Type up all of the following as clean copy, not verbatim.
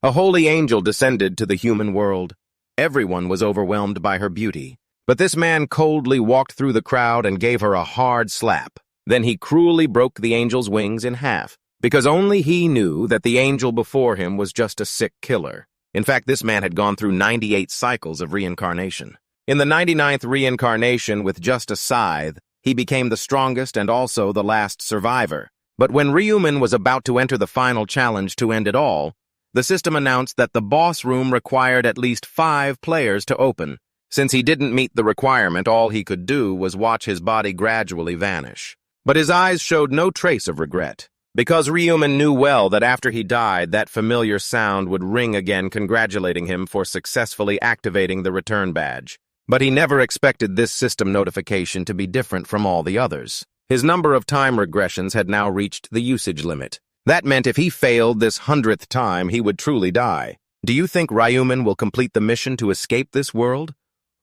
A holy angel descended to the human world. Everyone was overwhelmed by her beauty. But this man coldly walked through the crowd and gave her a hard slap. Then he cruelly broke the angel's wings in half, because only he knew that the angel before him was just a sick killer. In fact, this man had gone through 98 cycles of reincarnation. In the 99th reincarnation, with just a scythe, he became the strongest and also the last survivor. But when Ryuman was about to enter the final challenge to end it all, the system announced that the boss room required at least 5 players to open. Since he didn't meet the requirement, all he could do was watch his body gradually vanish. But his eyes showed no trace of regret, because Ryuman knew well that after he died, that familiar sound would ring again congratulating him for successfully activating the return badge. But he never expected this system notification to be different from all the others. His number of time regressions had now reached the usage limit. That meant if he failed this 100th time, he would truly die. Do you think Ryuman will complete the mission to escape this world?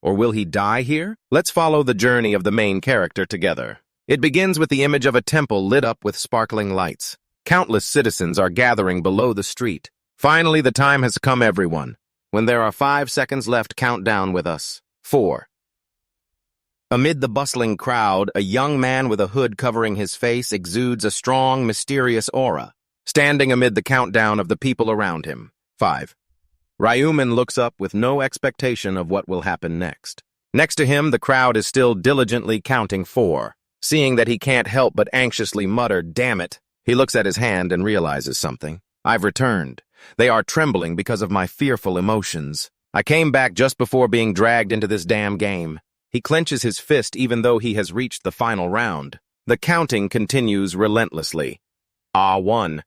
Or will he die here? Let's follow the journey of the main character together. It begins with the image of a temple lit up with sparkling lights. Countless citizens are gathering below the street. Finally, the time has come, everyone. When there are 5 seconds left, count down with us. 4. Amid the bustling crowd, a young man with a hood covering his face exudes a strong, mysterious aura, standing amid the countdown of the people around him. 5. Ryuman looks up with no expectation of what will happen next. Next to him, the crowd is still diligently counting 4. Seeing that he can't help but anxiously mutter, "Damn it," he looks at his hand and realizes something. I've returned. They are trembling because of my fearful emotions. I came back just before being dragged into this damn game. He clenches his fist even though he has reached the final round. The counting continues relentlessly. 1.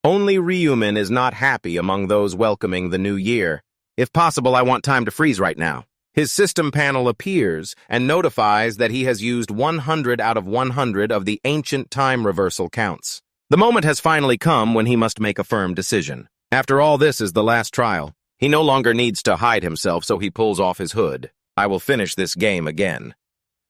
Only Ryuman is not happy among those welcoming the new year. If possible, I want time to freeze right now. His system panel appears and notifies that he has used 100 out of 100 of the ancient time reversal counts. The moment has finally come when he must make a firm decision. After all, this is the last trial. He no longer needs to hide himself, so he pulls off his hood. I will finish this game again.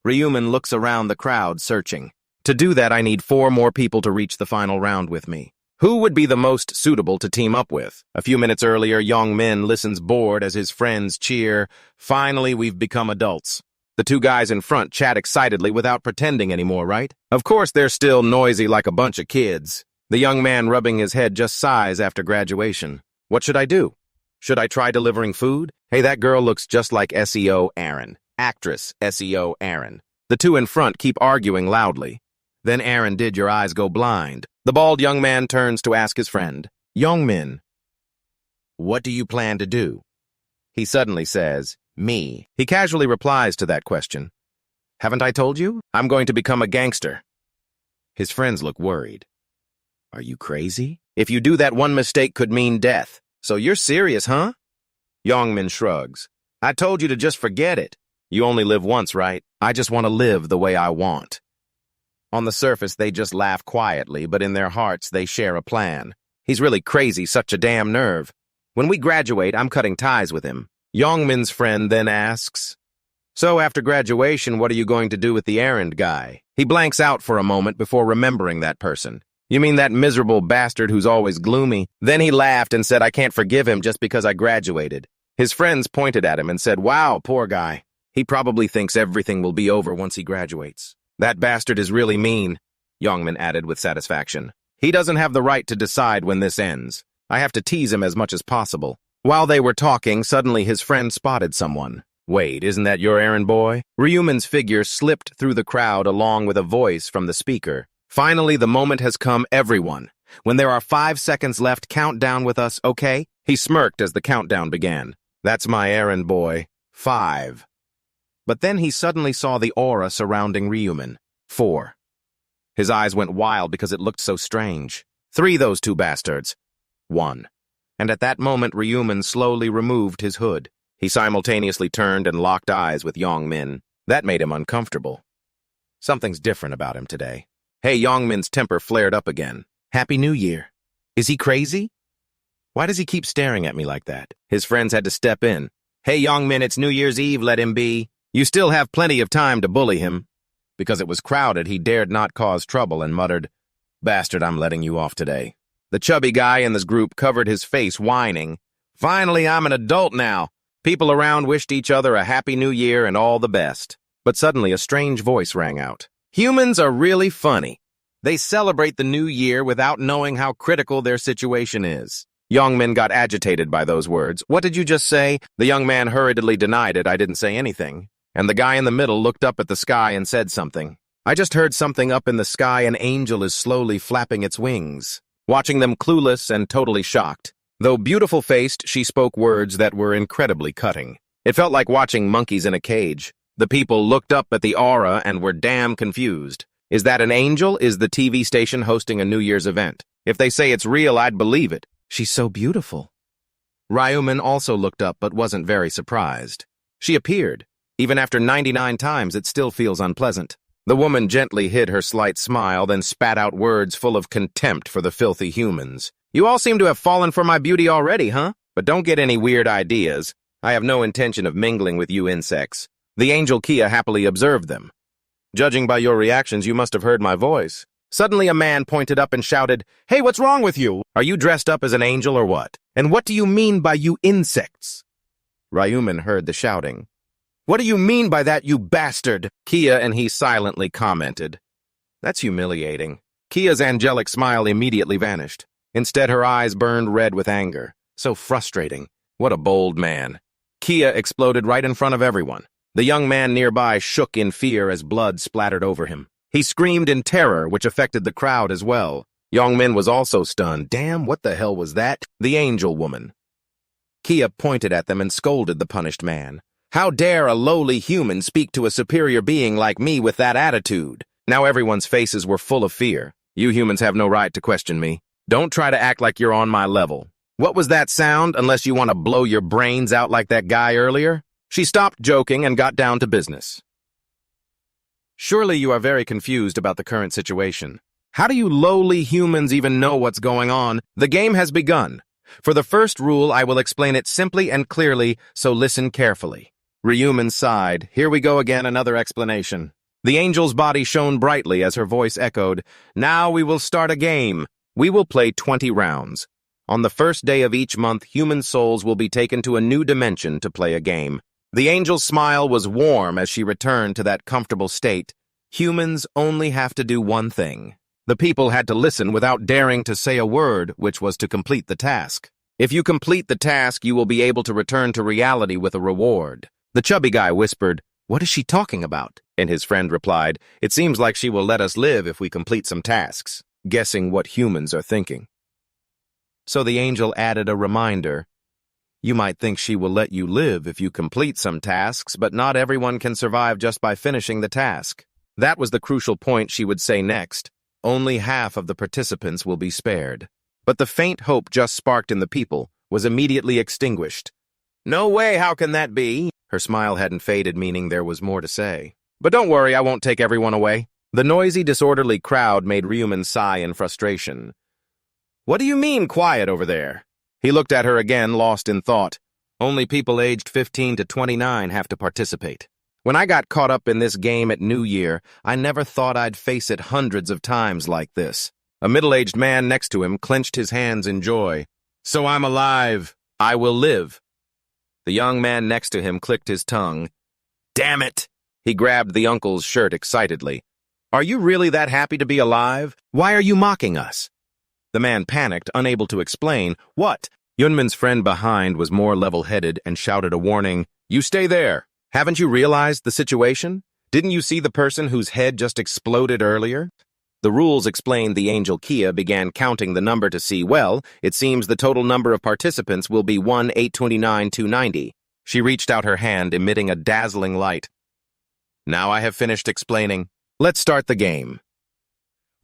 Ryuman looks around the crowd, searching. To do that, I need 4 more people to reach the final round with me. Who would be the most suitable to team up with? A few minutes earlier, Yongmin listens bored as his friends cheer, "Finally, we've become adults." The 2 guys in front chat excitedly without pretending anymore, right? Of course, they're still noisy like a bunch of kids. The young man rubbing his head just sighs after graduation. What should I do? Should I try delivering food? Hey, that girl looks just like SEO Aaron. Actress SEO Aaron. The 2 in front keep arguing loudly. Then Aaron, did your eyes go blind? The bald young man turns to ask his friend, Yongmin, what do you plan to do? He suddenly says, me. He casually replies to that question. Haven't I told you? I'm going to become a gangster. His friends look worried. Are you crazy? If you do that, one mistake could mean death. So you're serious, huh? Yongmin shrugs. I told you to just forget it. You only live once, right? I just want to live the way I want. On the surface, they just laugh quietly, but in their hearts, they share a plan. He's really crazy, such a damn nerve. When we graduate, I'm cutting ties with him. Yongmin's friend then asks, so after graduation, what are you going to do with the errand guy? He blanks out for a moment before remembering that person. You mean that miserable bastard who's always gloomy? Then he laughed and said, I can't forgive him just because I graduated. His friends pointed at him and said, wow, poor guy. He probably thinks everything will be over once he graduates. That bastard is really mean, Yongmin added with satisfaction. He doesn't have the right to decide when this ends. I have to tease him as much as possible. While they were talking, suddenly his friend spotted someone. Wait, isn't that your errand boy? Ryuman's figure slipped through the crowd along with a voice from the speaker. Finally, the moment has come, everyone. When there are 5 seconds left, count down with us, okay? He smirked as the countdown began. That's my errand boy. 5. But then he suddenly saw the aura surrounding Ryuman. 4. His eyes went wild because it looked so strange. 3, those 2 bastards. 1. And at that moment, Ryuman slowly removed his hood. He simultaneously turned and locked eyes with Yongmin. That made him uncomfortable. Something's different about him today. Hey, Yongmin's temper flared up again. Happy New Year. Is he crazy? Why does he keep staring at me like that? His friends had to step in. Hey, Yongmin, it's New Year's Eve, let him be. You still have plenty of time to bully him. Because it was crowded, he dared not cause trouble and muttered, Bastard, I'm letting you off today. The chubby guy in this group covered his face, whining. Finally, I'm an adult now. People around wished each other a happy new year and all the best. But suddenly a strange voice rang out. Humans are really funny. They celebrate the new year without knowing how critical their situation is. Youngmin got agitated by those words. What did you just say? The young man hurriedly denied it. I didn't say anything. And the guy in the middle looked up at the sky and said something. I just heard something up in the sky. An angel is slowly flapping its wings. Watching them clueless and totally shocked. Though beautiful-faced, she spoke words that were incredibly cutting. It felt like watching monkeys in a cage. The people looked up at the aura and were damn confused. Is that an angel? Is the TV station hosting a New Year's event? If they say it's real, I'd believe it. She's so beautiful. Ryuman also looked up but wasn't very surprised. She appeared. Even after 99 times, it still feels unpleasant. The woman gently hid her slight smile, then spat out words full of contempt for the filthy humans. You all seem to have fallen for my beauty already, huh? But don't get any weird ideas. I have no intention of mingling with you insects. The angel Kia happily observed them. Judging by your reactions, you must have heard my voice. Suddenly a man pointed up and shouted, Hey, what's wrong with you? Are you dressed up as an angel or what? And what do you mean by you insects? Ryuman heard the shouting. What do you mean by that, you bastard? Kia and he silently commented. That's humiliating. Kia's angelic smile immediately vanished. Instead, her eyes burned red with anger. So frustrating. What a bold man. Kia exploded right in front of everyone. The young man nearby shook in fear as blood splattered over him. He screamed in terror, which affected the crowd as well. Youngmin was also stunned. Damn, what the hell was that? The angel woman. Kia pointed at them and scolded the punished man. How dare a lowly human speak to a superior being like me with that attitude? Now everyone's faces were full of fear. You humans have no right to question me. Don't try to act like you're on my level. What was that sound, unless you want to blow your brains out like that guy earlier? She stopped joking and got down to business. Surely you are very confused about the current situation. How do you lowly humans even know what's going on? The game has begun. For the first rule, I will explain it simply and clearly, so listen carefully. Ryuman sighed. Here we go again, another explanation. The angel's body shone brightly as her voice echoed. Now we will start a game. We will play 20 rounds. On the first day of each month, human souls will be taken to a new dimension to play a game. The angel's smile was warm as she returned to that comfortable state. Humans only have to do one thing. The people had to listen without daring to say a word, which was to complete the task. If you complete the task, you will be able to return to reality with a reward. The chubby guy whispered, What is she talking about? And his friend replied, It seems like she will let us live if we complete some tasks, guessing what humans are thinking. So the angel added a reminder. You might think she will let you live if you complete some tasks, but not everyone can survive just by finishing the task. That was the crucial point she would say next. Only half of the participants will be spared. But the faint hope just sparked in the people was immediately extinguished. No way, how can that be? Her smile hadn't faded, meaning there was more to say. But don't worry, I won't take everyone away. The noisy, disorderly crowd made Ryuman sigh in frustration. What do you mean, quiet over there? He looked at her again, lost in thought. Only people aged 15 to 29 have to participate. When I got caught up in this game at New Year, I never thought I'd face it hundreds of times like this. A middle-aged man next to him clenched his hands in joy. So I'm alive. I will live. The young man next to him clicked his tongue. Damn it! He grabbed the uncle's shirt excitedly. Are you really that happy to be alive? Why are you mocking us? The man panicked, unable to explain. What? Yunmin's friend behind was more level-headed and shouted a warning. You stay there. Haven't you realized the situation? Didn't you see the person whose head just exploded earlier? The rules explained. The angel Kia began counting the number to see. Well, it seems the total number of participants will be 1,829,290. She reached out her hand, emitting a dazzling light. Now I have finished explaining. Let's start the game.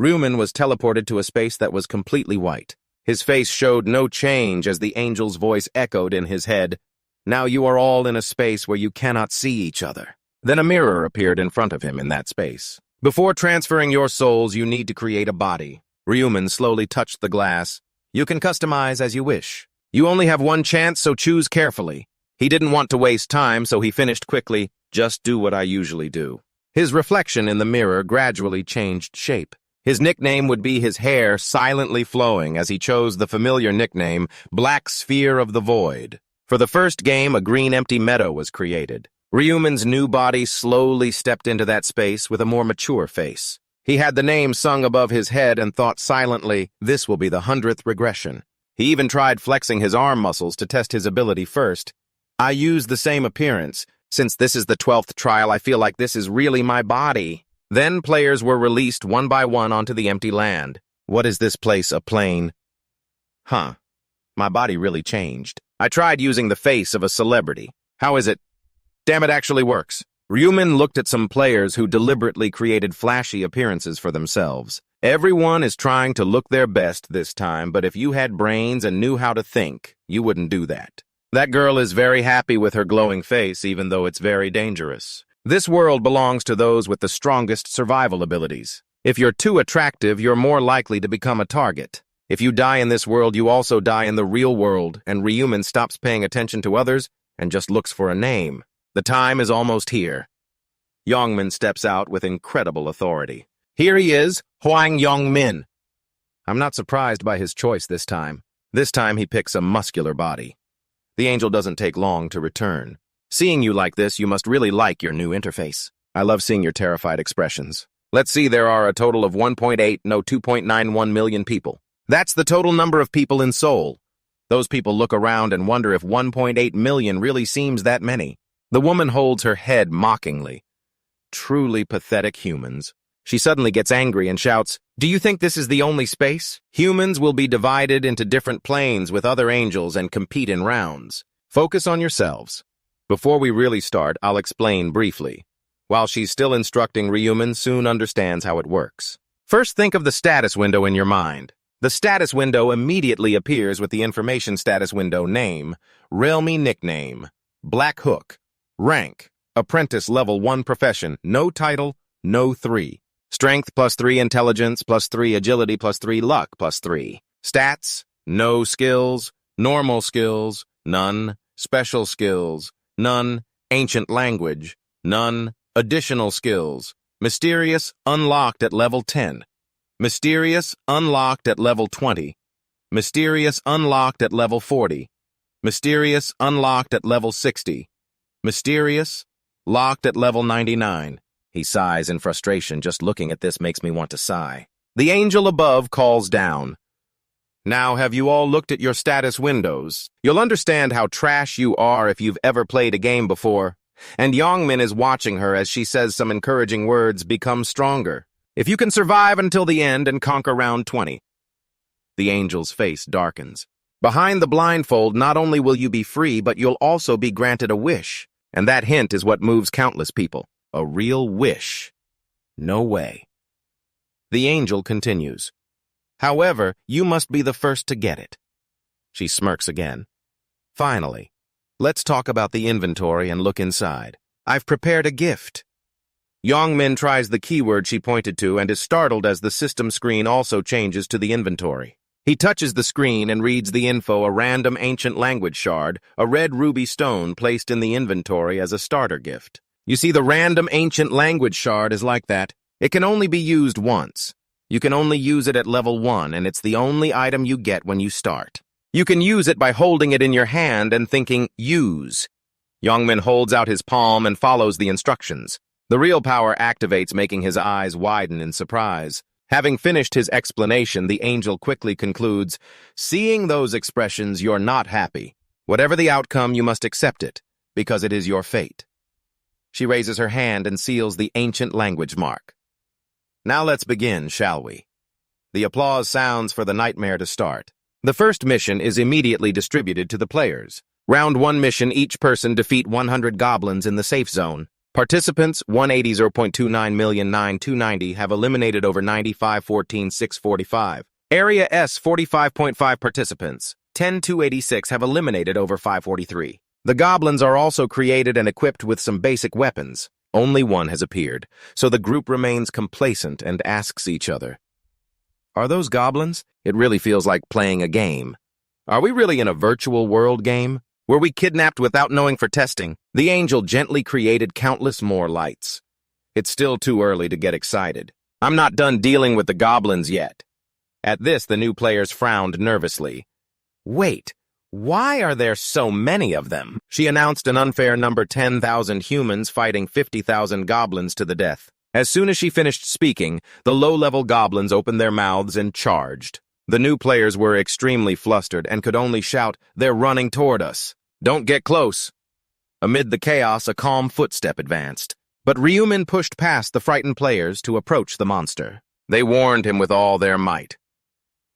Ryuman was teleported to a space that was completely white. His face showed no change as the angel's voice echoed in his head. Now you are all in a space where you cannot see each other. Then a mirror appeared in front of him in that space. Before transferring your souls, you need to create a body. Ryuman slowly touched the glass. You can customize as you wish. You only have one chance, so choose carefully. He didn't want to waste time, so he finished quickly. Just do what I usually do. His reflection in the mirror gradually changed shape. His nickname would be his hair silently flowing as he chose the familiar nickname, Black Sphere of the Void. For the first game, a green empty meadow was created. Ryuman's new body slowly stepped into that space with a more mature face. He had the name sung above his head and thought silently, this will be the 100th regression. He even tried flexing his arm muscles to test his ability first. I use the same appearance. Since this is the 12th trial, I feel like this is really my body. Then players were released one by one onto the empty land. What is this place, a plane? Huh. My body really changed. I tried using the face of a celebrity. How is it? Damn, it actually works. Ryuman looked at some players who deliberately created flashy appearances for themselves. Everyone is trying to look their best this time, but if you had brains and knew how to think, you wouldn't do that. That girl is very happy with her glowing face, even though it's very dangerous. This world belongs to those with the strongest survival abilities. If you're too attractive, you're more likely to become a target. If you die in this world, you also die in the real world, and Ryuman stops paying attention to others and just looks for a name. The time is almost here. Yongmin steps out with incredible authority. Here he is, Hwang Yongmin. I'm not surprised by his choice this time. This time he picks a muscular body. The angel doesn't take long to return. Seeing you like this, you must really like your new interface. I love seeing your terrified expressions. Let's see, there are a total of 2.91 million people. That's the total number of people in Seoul. Those people look around and wonder if 1.8 million really seems that many. The woman holds her head mockingly. Truly pathetic humans. She suddenly gets angry and shouts, do you think this is the only space? Humans will be divided into different planes with other angels and compete in rounds. Focus on yourselves. Before we really start, I'll explain briefly. While she's still instructing, Ryuman soon understands how it works. First, think of the status window in your mind. The status window immediately appears with the information status window name, Realme nickname, Black Hook, rank, apprentice level 1 profession, no title, no 3. Strength +3, intelligence +3, agility +3, luck +3. Stats, no skills, normal skills, none, special skills, none, ancient language, none, additional skills, mysterious, unlocked at level 10, mysterious, unlocked at level 20, mysterious, unlocked at level 40, mysterious, unlocked at level 60, mysterious, locked at level 99. He sighs in frustration. Just looking at this makes me want to sigh. The angel above calls down. Now, have you all looked at your status windows? You'll understand how trash you are if you've ever played a game before. And Yongmin is watching her as she says some encouraging words, become stronger. If you can survive until the end and conquer round 20. The angel's face darkens. Behind the blindfold, not only will you be free, but you'll also be granted a wish. And that hint is what moves countless people. A real wish. No way. The angel continues. However, you must be the first to get it. She smirks again. Finally, let's talk about the inventory and look inside. I've prepared a gift. Yongmin tries the keyword she pointed to and is startled as the system screen also changes to the inventory. He touches the screen and reads the info, a random ancient language shard, a red ruby stone placed in the inventory as a starter gift. You see, the random ancient language shard is like that. It can only be used once. You can only use it at level 1, and it's the only item you get when you start. You can use it by holding it in your hand and thinking, use. Yongmin holds out his palm and follows the instructions. The real power activates, making his eyes widen in surprise. Having finished his explanation, the angel quickly concludes, seeing those expressions, you're not happy. Whatever the outcome, you must accept it, because it is your fate. She raises her hand and seals the ancient language mark. Now let's begin, shall we? The applause sounds for the nightmare to start. The first mission is immediately distributed to the players. Round 1 mission, each person defeat 100 goblins in the safe zone. Participants 180.29,990 have eliminated over 95,14,645. Area S 45.5 participants 10,286 have eliminated over 543. The goblins are also created and equipped with some basic weapons. Only one has appeared, so the group remains complacent and asks each other, are those goblins? It really feels like playing a game. Are we really in a virtual world game? Were we kidnapped without knowing for testing? The angel gently created countless more lights. It's still too early to get excited. I'm not done dealing with the goblins yet. At this, the new players frowned nervously. Wait, why are there so many of them? She announced an unfair number: 10,000 humans fighting 50,000 goblins to the death. As soon as she finished speaking, the low-level goblins opened their mouths and charged. The new players were extremely flustered and could only shout, "They're running toward us. Don't get close." Amid the chaos, a calm footstep advanced. But Ryumin pushed past the frightened players to approach the monster. They warned him with all their might.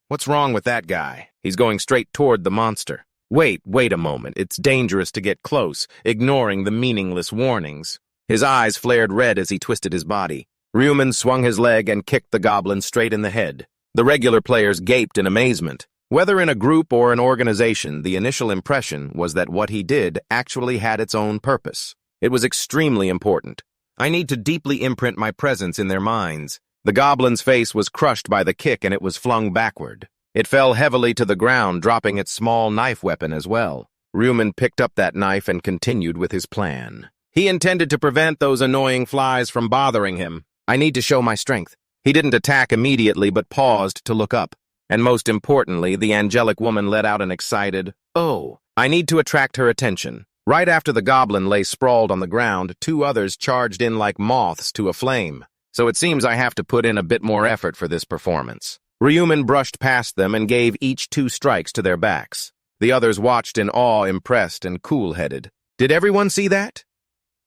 What's wrong with that guy? He's going straight toward the monster. Wait a moment. It's dangerous to get close, ignoring the meaningless warnings. His eyes flared red as he twisted his body. Ryumin swung his leg and kicked the goblin straight in the head. The regular players gaped in amazement. Whether in a group or an organization, the initial impression was that what he did actually had its own purpose. It was extremely important. I need to deeply imprint my presence in their minds. The goblin's face was crushed by the kick and it was flung backward. It fell heavily to the ground, dropping its small knife weapon as well. Ryumin picked up that knife and continued with his plan. He intended to prevent those annoying flies from bothering him. I need to show my strength. He didn't attack immediately but paused to look up. And most importantly, the angelic woman let out an excited, "Oh, I need to attract her attention." Right after the goblin lay sprawled on the ground, two others charged in like moths to a flame. So it seems I have to put in a bit more effort for this performance. Ryumin brushed past them and gave each 2 strikes to their backs. The others watched in awe, impressed and cool-headed. Did everyone see that?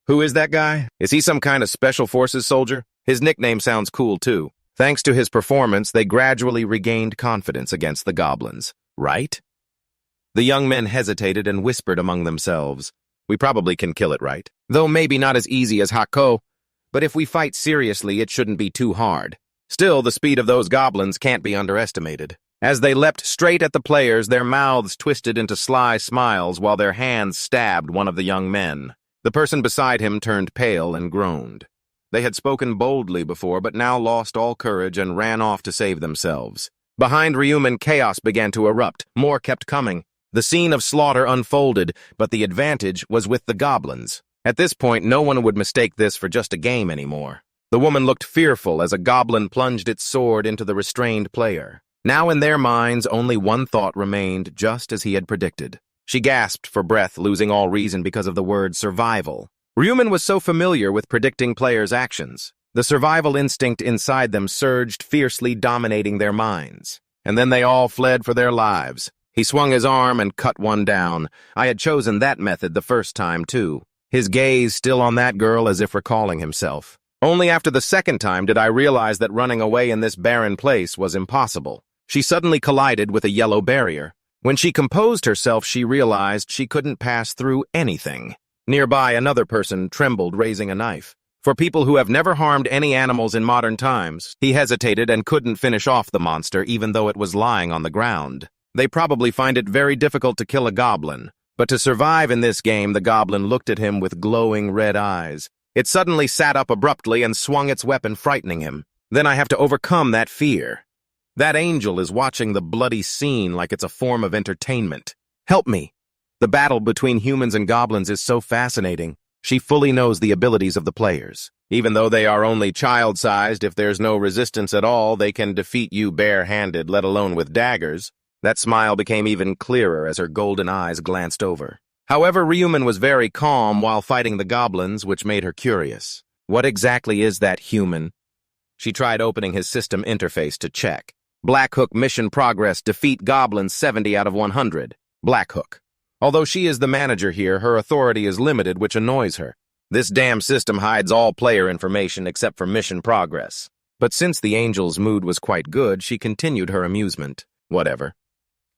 Who is that guy? Is he some kind of special forces soldier? His nickname sounds cool too. Thanks to his performance, they gradually regained confidence against the goblins, right? The young men hesitated and whispered among themselves. We probably can kill it, right? Though maybe not as easy as Hako. But if we fight seriously, it shouldn't be too hard. Still, the speed of those goblins can't be underestimated. As they leapt straight at the players, their mouths twisted into sly smiles while their hands stabbed one of the young men. The person beside him turned pale and groaned. They had spoken boldly before, but now lost all courage and ran off to save themselves. Behind Ryumin, chaos began to erupt. More kept coming. The scene of slaughter unfolded, but the advantage was with the goblins. At this point, no one would mistake this for just a game anymore. The woman looked fearful as a goblin plunged its sword into the restrained player. Now in their minds, only one thought remained, just as he had predicted. She gasped for breath, losing all reason because of the word survival. Ryumin was so familiar with predicting players' actions. The survival instinct inside them surged, fiercely dominating their minds. And then they all fled for their lives. He swung his arm and cut one down. I had chosen that method the first time, too. His gaze still on that girl as if recalling himself. Only after the second time did I realize that running away in this barren place was impossible. She suddenly collided with a yellow barrier. When she composed herself, she realized she couldn't pass through anything. Nearby, another person trembled, raising a knife. For people who have never harmed any animals in modern times, he hesitated and couldn't finish off the monster even though it was lying on the ground. They probably find it very difficult to kill a goblin. But to survive in this game, the goblin looked at him with glowing red eyes. It suddenly sat up abruptly and swung its weapon, frightening him. Then I have to overcome that fear. That angel is watching the bloody scene like it's a form of entertainment. Help me. The battle between humans and goblins is so fascinating. She fully knows the abilities of the players. Even though they are only child-sized, if there's no resistance at all, they can defeat you bare-handed, let alone with daggers. That smile became even clearer as her golden eyes glanced over. However, Ryumin was very calm while fighting the goblins, which made her curious. What exactly is that human? She tried opening his system interface to check. Black Hook mission progress, defeat goblins 70 out of 100. Black Hook. Although she is the manager here, her authority is limited, which annoys her. This damn system hides all player information except for mission progress. But since the angel's mood was quite good, she continued her amusement. Whatever.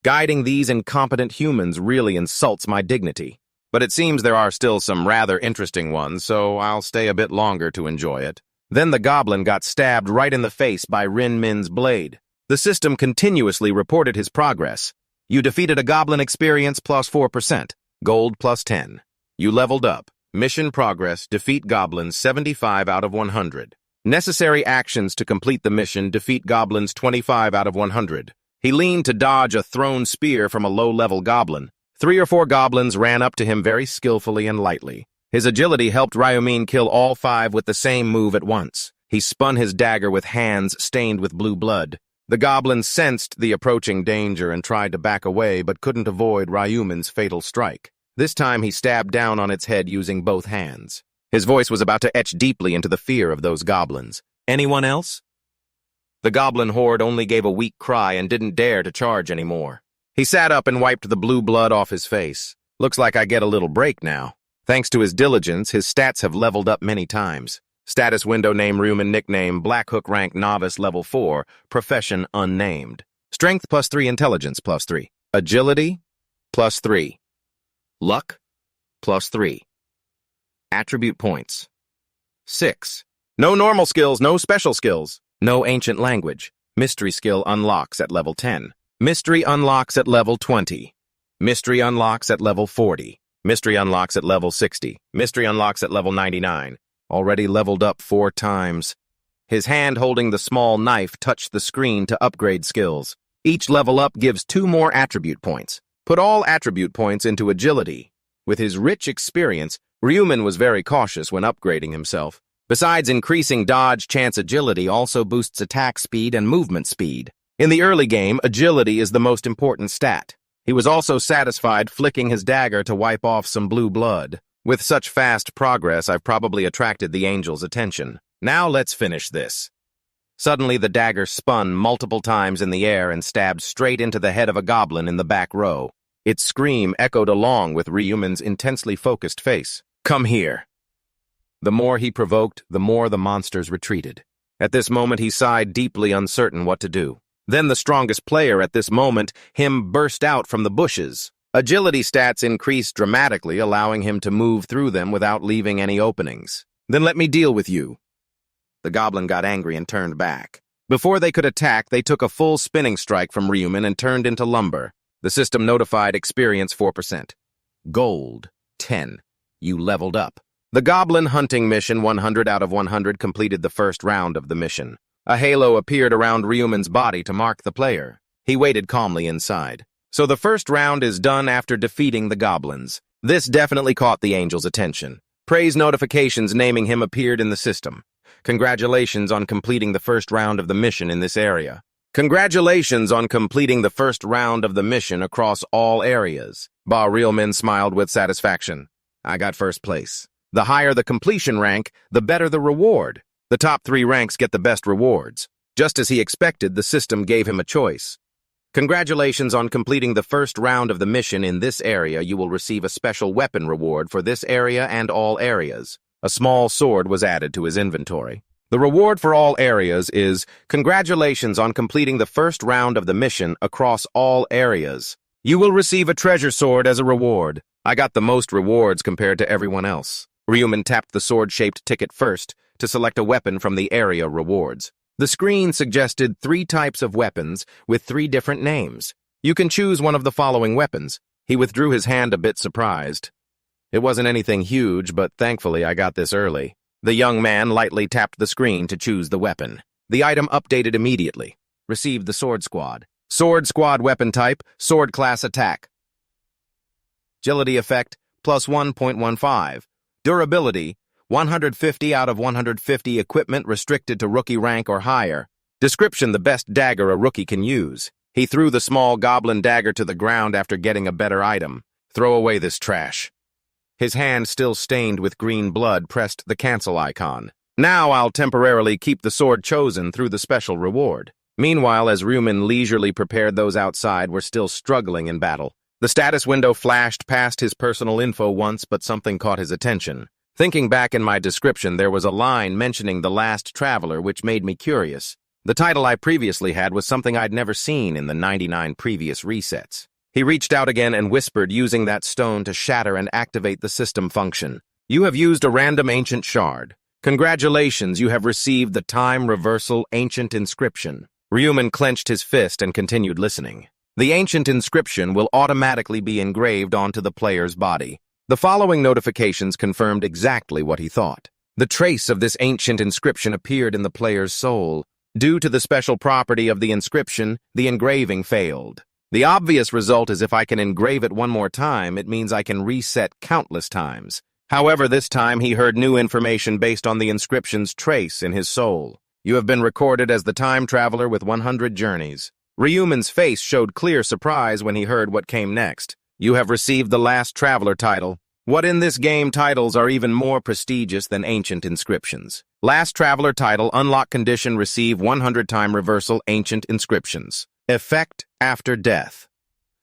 Guiding these incompetent humans really insults my dignity. But it seems there are still some rather interesting ones, so I'll stay a bit longer to enjoy it. Then the goblin got stabbed right in the face by Rin Min's blade. The system continuously reported his progress. You defeated a goblin, experience plus 4%, gold plus 10. You leveled up. Mission progress, defeat goblins 75 out of 100. Necessary actions to complete the mission, defeat goblins 25 out of 100. He leaned to dodge a thrown spear from a low-level goblin. 3 or 4 goblins ran up to him very skillfully and lightly. His agility helped Ryumin kill all 5 with the same move at once. He spun his dagger with hands stained with blue blood. The goblin sensed the approaching danger and tried to back away, but couldn't avoid Ryuman's fatal strike. This time he stabbed down on its head using both hands. His voice was about to etch deeply into the fear of those goblins. Anyone else? The goblin horde only gave a weak cry and didn't dare to charge anymore. He sat up and wiped the blue blood off his face. Looks like I get a little break now. Thanks to his diligence, his stats have leveled up many times. Status window name Ryuman nickname Black Hook rank novice level 4, profession unnamed. Strength +3, intelligence +3. Agility +3. Luck +3. Attribute points 6. No normal skills, no special skills. No ancient language. Mystery skill unlocks at level 10. Mystery unlocks at level 20. Mystery unlocks at level 40. Mystery unlocks at level 60. Mystery unlocks at level 99. Already leveled up 4 times. His hand holding the small knife touched the screen to upgrade skills. Each level up gives 2 more attribute points. Put all attribute points into agility. With his rich experience, Ryuman was very cautious when upgrading himself. Besides increasing dodge, chance agility also boosts attack speed and movement speed. In the early game, agility is the most important stat. He was also satisfied flicking his dagger to wipe off some blue blood. With such fast progress, I've probably attracted the angel's attention. Now let's finish this. Suddenly, the dagger spun multiple times in the air and stabbed straight into the head of a goblin in the back row. Its scream echoed along with Ryuman's intensely focused face. Come here. The more he provoked, the more the monsters retreated. At this moment, he sighed deeply, uncertain what to do. Then the strongest player at this moment, him, burst out from the bushes. Agility stats increased dramatically, allowing him to move through them without leaving any openings. Then let me deal with you. The goblin got angry and turned back. Before they could attack, they took a full spinning strike from Ryuman and turned into lumber. The system notified experience 4%. Gold 10. You leveled up. The Goblin Hunting Mission 100 out of 100 completed the first round of the mission. A halo appeared around Ryuman's body to mark the player. He waited calmly inside. So the first round is done after defeating the goblins. This definitely caught the angel's attention. Praise notifications naming him appeared in the system. Congratulations on completing the first round of the mission in this area. Congratulations on completing the first round of the mission across all areas. Ba Realman smiled with satisfaction. I got first place. The higher the completion rank, the better the reward. The top 3 ranks get the best rewards. Just as he expected, the system gave him a choice. Congratulations on completing the first round of the mission in this area. You will receive a special weapon reward for this area and all areas. A small sword was added to his inventory. The reward for all areas is, congratulations on completing the first round of the mission across all areas. You will receive a treasure sword as a reward. I got the most rewards compared to everyone else. Ryuman tapped the sword-shaped ticket first to select a weapon from the area rewards. The screen suggested 3 types of weapons with 3 different names. You can choose one of the following weapons. He withdrew his hand a bit surprised. It wasn't anything huge, but thankfully I got this early. The young man lightly tapped the screen to choose the weapon. The item updated immediately. Received the Sword Squad. Sword Squad weapon type, Sword class attack. Agility effect, plus 1.15. Durability, 150 out of 150. Equipment restricted to rookie rank or higher. Description: the best dagger a rookie can use. He threw the small goblin dagger to the ground after getting a better item. Throw away this trash. His hand, still stained with green blood, pressed the cancel icon. Now I'll temporarily keep the sword chosen through the special reward. Meanwhile, as Ryuman leisurely prepared, those outside were still struggling in battle. The status window flashed past his personal info once, but something caught his attention. Thinking back in my description, there was a line mentioning the last traveler, which made me curious. The title I previously had was something I'd never seen in the 99 previous resets. He reached out again and whispered, using that stone to shatter and activate the system function. You have used a random ancient shard. Congratulations, you have received the Time Reversal Ancient Inscription. Ryuman clenched his fist and continued listening. The ancient inscription will automatically be engraved onto the player's body. The following notifications confirmed exactly what he thought. The trace of this ancient inscription appeared in the player's soul. Due to the special property of the inscription, the engraving failed. The obvious result is if I can engrave it one more time, it means I can reset countless times. However, this time he heard new information based on the inscription's trace in his soul. You have been recorded as the time traveler with 100 journeys. Ryuman's face showed clear surprise when he heard what came next. You have received the last traveler title. What in this game titles are even more prestigious than ancient inscriptions? Last traveler title, unlock condition, receive 100-time reversal, ancient inscriptions. Effect after death.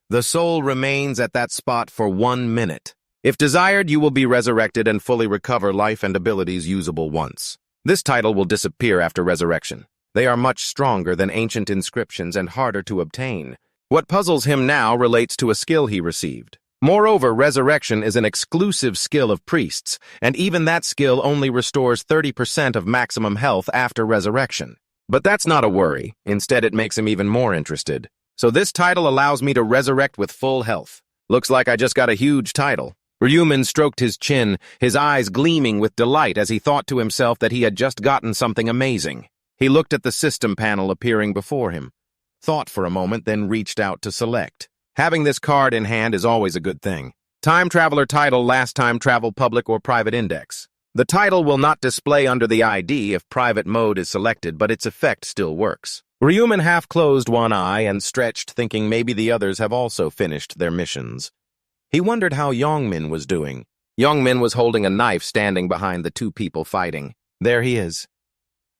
The soul remains at that spot for 1 minute. If desired, you will be resurrected and fully recover life and abilities usable once. This title will disappear after resurrection. They are much stronger than ancient inscriptions and harder to obtain. What puzzles him now relates to a skill he received. Moreover, resurrection is an exclusive skill of priests, and even that skill only restores 30% of maximum health after resurrection. But that's not a worry. Instead, it makes him even more interested. So this title allows me to resurrect with full health. Looks like I just got a huge title. Ryuman stroked his chin, his eyes gleaming with delight as he thought to himself that he had just gotten something amazing. He looked at the system panel appearing before him, thought for a moment, then reached out to select. Having this card in hand is always a good thing. Time Traveler title, last time travel, public or private index. The title will not display under the ID if private mode is selected, but its effect still works. Ryuman half closed one eye and stretched, thinking maybe the others have also finished their missions. He wondered how Yongmin was doing. Yongmin was holding a knife standing behind the two people fighting. There he is.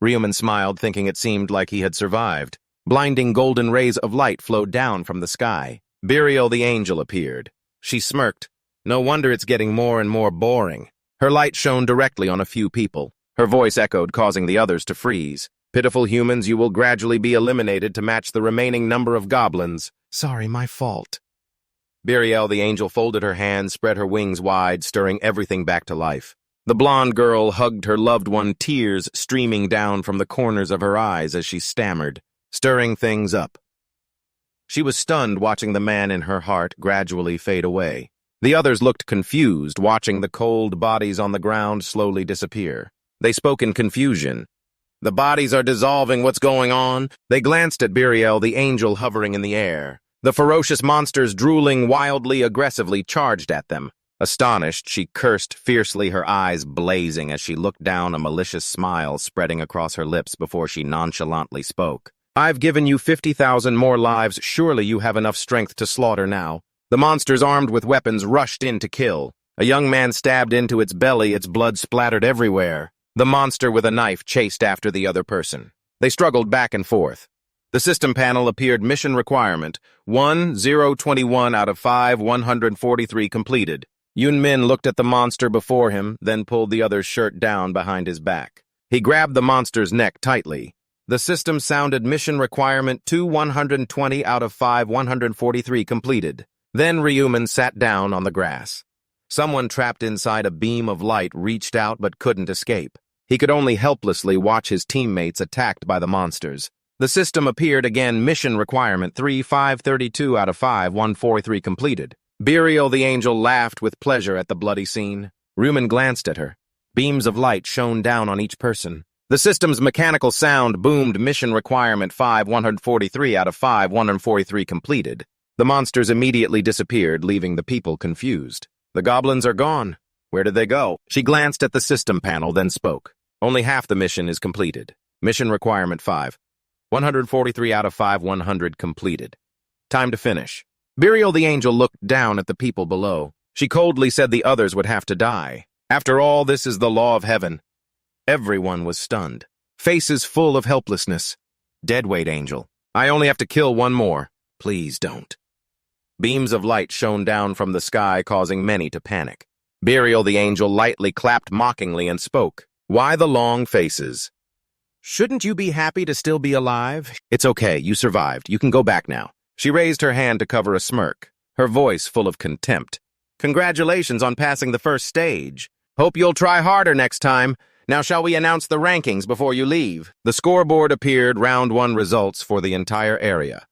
Ryuman smiled, thinking it seemed like he had survived. Blinding golden rays of light flowed down from the sky. Burial the angel appeared. She smirked. No wonder it's getting more and more boring. Her light shone directly on a few people. Her voice echoed, causing the others to freeze. Pitiful humans, you will gradually be eliminated to match the remaining number of goblins. Sorry, my fault. Burial the angel folded her hands, spread her wings wide, stirring everything back to life. The blonde girl hugged her loved one, tears streaming down from the corners of her eyes as she stammered, stirring things up. She was stunned watching the man in her heart gradually fade away. The others looked confused, watching the cold bodies on the ground slowly disappear. They spoke in confusion. The bodies are dissolving, what's going on? They glanced at Burial the angel hovering in the air. The ferocious monsters, drooling wildly, aggressively, charged at them. Astonished, she cursed fiercely, her eyes blazing as she looked down, a malicious smile spreading across her lips before she nonchalantly spoke. I've given you 50,000 more lives. Surely you have enough strength to slaughter now. The monsters armed with weapons rushed in to kill. A young man stabbed into its belly, its blood splattered everywhere. The monster with a knife chased after the other person. They struggled back and forth. The system panel appeared mission requirement, 1021 out of 5, 143 completed. Yunmin looked at the monster before him, then pulled the other's shirt down behind his back. He grabbed the monster's neck tightly. The system sounded mission requirement 120 out of 5, 143 completed. Then Ryuman sat down on the grass. Someone trapped inside a beam of light reached out but couldn't escape. He could only helplessly watch his teammates attacked by the monsters. The system appeared again, mission requirement 532 out of 5, 143 completed. Burial the angel laughed with pleasure at the bloody scene. Ryuman glanced at her. Beams of light shone down on each person. The system's mechanical sound boomed, mission requirement 143 out of 5, 143 completed. The monsters immediately disappeared, leaving the people confused. The goblins are gone. Where did they go? She glanced at the system panel, then spoke. Only half the mission is completed. Mission requirement 5. 143 out of 5, 100 completed. Time to finish. Burial the angel looked down at the people below. She coldly said the others would have to die. After all, this is the law of heaven. Everyone was stunned. Faces full of helplessness. Deadweight angel. I only have to kill one more. Please don't. Beams of light shone down from the sky, causing many to panic. Burial the angel lightly clapped mockingly and spoke. Why the long faces? Shouldn't you be happy to still be alive? It's okay, you survived. You can go back now. She raised her hand to cover a smirk, her voice full of contempt. Congratulations on passing the first stage. Hope you'll try harder next time. Now shall we announce the rankings before you leave? The scoreboard appeared, round 1 results for the entire area.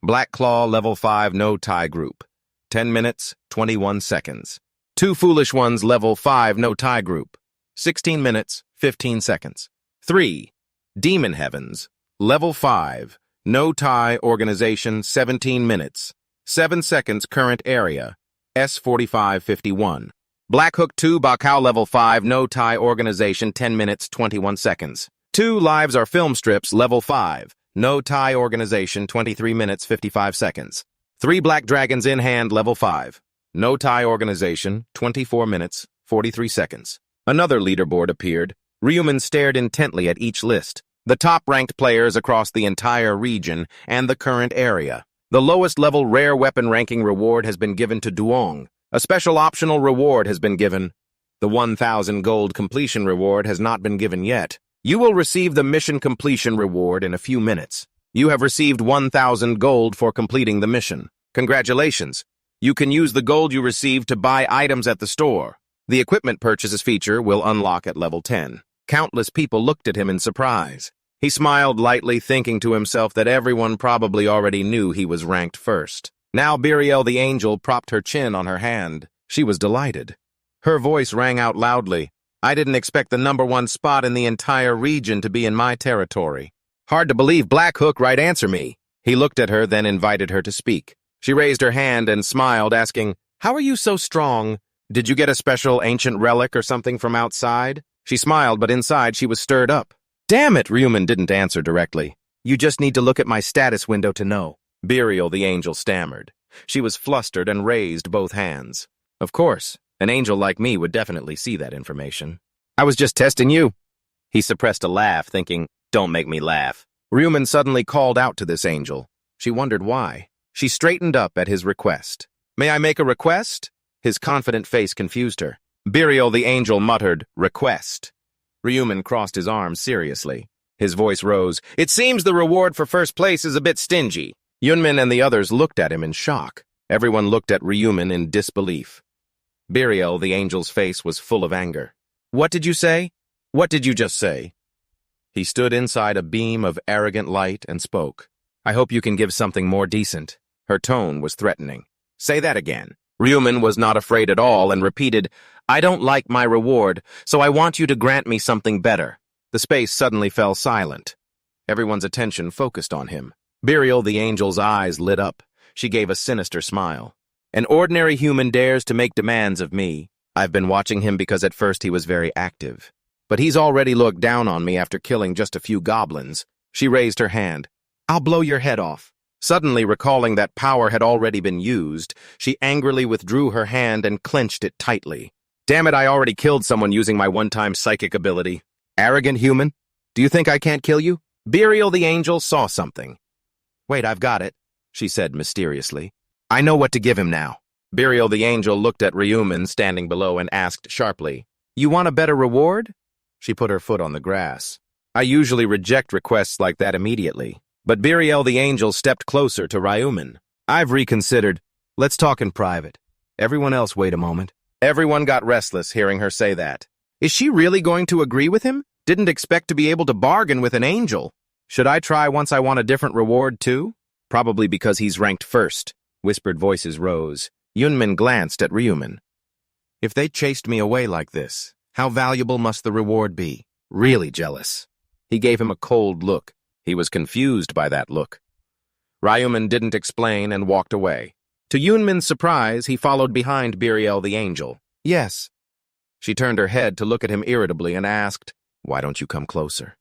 Black Claw, level 5, no tie group. 10 minutes, 21 seconds. Two Foolish Ones, level 5, no tie group. 16 minutes, 15 seconds. 3. Demon Heavens, level 5, no tie organization, 17 minutes. 7 seconds current area, S4551. Black Hook 2, Bakao level 5, no tie organization, 10 minutes, 21 seconds. 2 lives are film strips, level 5, no tie organization, 23 minutes, 55 seconds. 3 black dragons in hand, level 5, no tie organization, 24 minutes, 43 seconds. Another leaderboard appeared. Ryuman stared intently at each list. The top-ranked players across the entire region and the current area. The lowest-level rare weapon ranking reward has been given to Duong. A special optional reward has been given. The 1,000 gold completion reward has not been given yet. You will receive the mission completion reward in a few minutes. You have received 1,000 gold for completing the mission. Congratulations. You can use the gold you received to buy items at the store. The equipment purchases feature will unlock at level 10. Countless people looked at him in surprise. He smiled lightly, thinking to himself that everyone probably already knew he was ranked first. Now Biriel the angel propped her chin on her hand. She was delighted. Her voice rang out loudly. I didn't expect the #1 spot in the entire region to be in my territory. Hard to believe Black Hook right answer me. He looked at her, then invited her to speak. She raised her hand and smiled, asking, How are you so strong? Did you get a special ancient relic or something from outside? She smiled, but inside she was stirred up. Damn it, Ryuman didn't answer directly. You just need to look at my status window to know. Biriel the angel stammered. She was flustered and raised both hands. Of course, an angel like me would definitely see that information. I was just testing you. He suppressed a laugh, thinking, Don't make me laugh. Ryuman suddenly called out to this angel. She wondered why. She straightened up at his request. May I make a request? His confident face confused her. Biriel the angel muttered, Request. Ryuman crossed his arms seriously. His voice rose. It seems the reward for first place is a bit stingy. Yunmin and the others looked at him in shock. Everyone looked at Ryuman in disbelief. Biriel the angel's face was full of anger. What did you say? What did you just say? He stood inside a beam of arrogant light and spoke. I hope you can give something more decent. Her tone was threatening. Say that again. Ryuman was not afraid at all and repeated, I don't like my reward, so I want you to grant me something better. The space suddenly fell silent. Everyone's attention focused on him. Biriel the angel's eyes lit up. She gave a sinister smile. An ordinary human dares to make demands of me. I've been watching him because at first he was very active. But he's already looked down on me after killing just a few goblins. She raised her hand. I'll blow your head off. Suddenly recalling that power had already been used, she angrily withdrew her hand and clenched it tightly. Damn it, I already killed someone using my one-time psychic ability. Arrogant human? Do you think I can't kill you? Biriel the angel saw something. Wait, I've got it, she said mysteriously. I know what to give him now. Biriel the angel looked at Ryuman standing below and asked sharply, You want a better reward? She put her foot on the grass. I usually reject requests like that immediately. But Biriel the angel stepped closer to Ryuman. I've reconsidered. Let's talk in private. Everyone else wait a moment. Everyone got restless hearing her say that. Is she really going to agree with him? Didn't expect to be able to bargain with an angel. Should I try once I want a different reward too? Probably because he's ranked first. Whispered voices rose. Yunmin glanced at Ryuman. If they chased me away like this, how valuable must the reward be? Really jealous. He gave him a cold look. He was confused by that look. Ryuman didn't explain and walked away. To Yunmin's surprise, he followed behind Biriel the angel. Yes. She turned her head to look at him irritably and asked, Why don't you come closer?